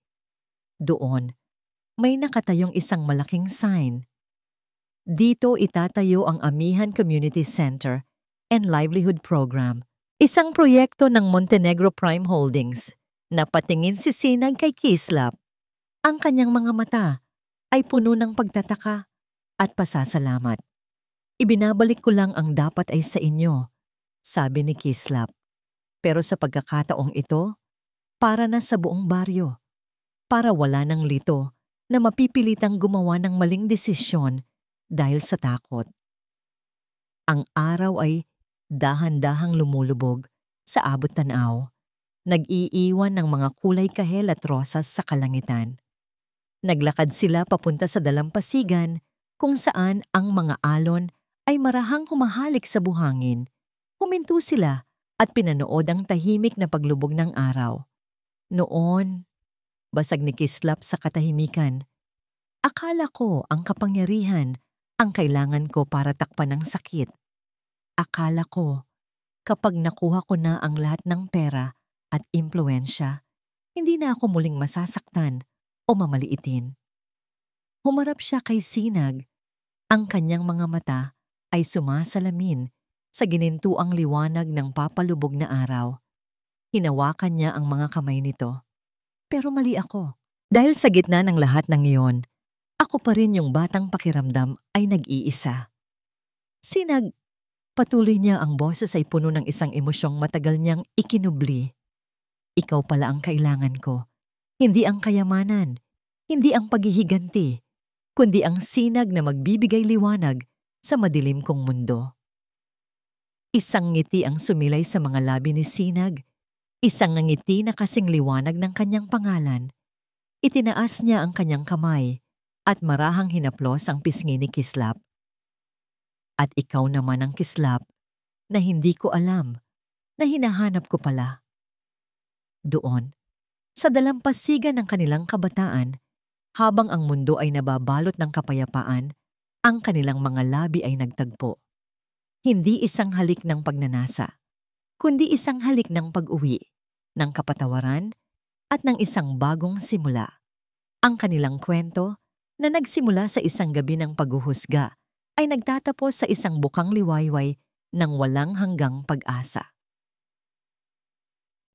Doon, may nakatayong isang malaking sign. Dito itatayo ang Amihan Community Center and Livelihood Program, isang proyekto ng Montenegro Prime Holdings. Napatingin si Sinag kay Kislap. Ang kanyang mga mata ay puno ng pagtataka at pasasalamat. Ibinabalik ko lang ang dapat ay sa inyo, sabi ni Kislap. Pero sa pagkakataong ito, para na sa buong baryo. Para wala ng lito na mapipilitang gumawa ng maling desisyon dahil sa takot. Ang araw ay dahan-dahang lumulubog sa abot tanaw. Nag-iiwan ng mga kulay kahel at rosas sa kalangitan. Naglakad sila papunta sa dalampasigan kung saan ang mga alon ay marahang humahalik sa buhangin. Huminto sila at pinanood ang tahimik na paglubog ng araw. Noon, basag ni Kislap sa katahimikan, akala ko ang kapangyarihan ang kailangan ko para takpan ng sakit. Akala ko, kapag nakuha ko na ang lahat ng pera at impluensya, hindi na ako muling masasaktan o mamaliitin. Humarap siya kay Sinag. Ang kanyang mga mata ay sumasalamin sa ginintuang liwanag ng papalubog na araw. Hinawakan niya ang mga kamay nito. Pero mali ako. Dahil sa gitna ng lahat ng iyon, ako pa rin yung batang pakiramdam ay nag-iisa. Sinag, patuloy niya, ang boses ay puno ng isang emosyong matagal niyang ikinubli. Ikaw pala ang kailangan ko. Hindi ang kayamanan, hindi ang paghihiganti, kundi ang sinag na magbibigay liwanag sa madilim kong mundo. Isang ngiti ang sumilay sa mga labi ni Sinag. Isang ngiti na kasing liwanag ng kanyang pangalan. Itinaas niya ang kanyang kamay at marahang hinaplos ang pisngi ni Kislap. At ikaw naman ang Kislap na hindi ko alam na hinahanap ko pala. Doon, sa dalampasigan ng kanilang kabataan, habang ang mundo ay nababalot ng kapayapaan, ang kanilang mga labi ay nagtagpo. Hindi isang halik ng pagnanasa, kundi isang halik ng pag-uwi, ng kapatawaran, at ng isang bagong simula. Ang kanilang kwento, na nagsimula sa isang gabi ng paghuhusga, ay nagtatapos sa isang bukang liwayway ng walang hanggang pag-asa.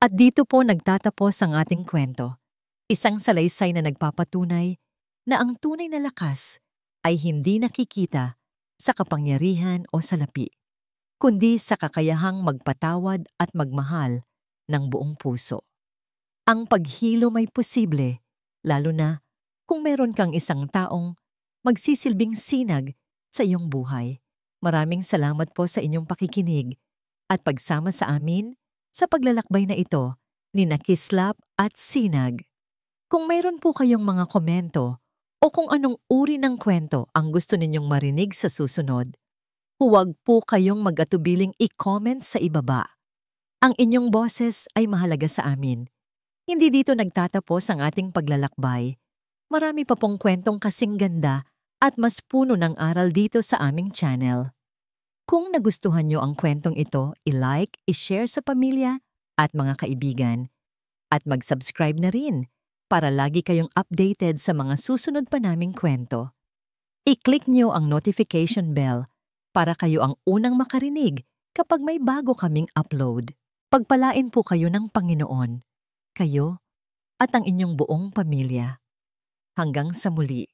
At dito po nagtatapos ang ating kwento, isang salaysay na nagpapatunay na ang tunay na lakas ay hindi nakikita sa kapangyarihan o salapi, kundi sa kakayahang magpatawad at magmahal ng buong puso. Ang paghilom ay posible, lalo na kung meron kang isang taong magsisilbing sinag sa iyong buhay. Maraming salamat po sa inyong pakikinig at pagsama sa amin sa paglalakbay na ito ni Kislap at Sinag. Kung mayroon po kayong mga komento o kung anong uri ng kwento ang gusto ninyong marinig sa susunod, huwag po kayong mag-atubiling i-comment sa ibaba. Ang inyong boses ay mahalaga sa amin. Hindi dito nagtatapos ang ating paglalakbay. Marami pa pong kwentong kasing ganda at mas puno ng aral dito sa aming channel. Kung nagustuhan nyo ang kwentong ito, i-like, i-share sa pamilya at mga kaibigan. At mag-subscribe na rin para lagi kayong updated sa mga susunod pa naming kwento. I-click nyo ang notification bell para kayo ang unang makarinig kapag may bago kaming upload. Pagpalain po kayo ng Panginoon, kayo at ang inyong buong pamilya. Hanggang sa muli.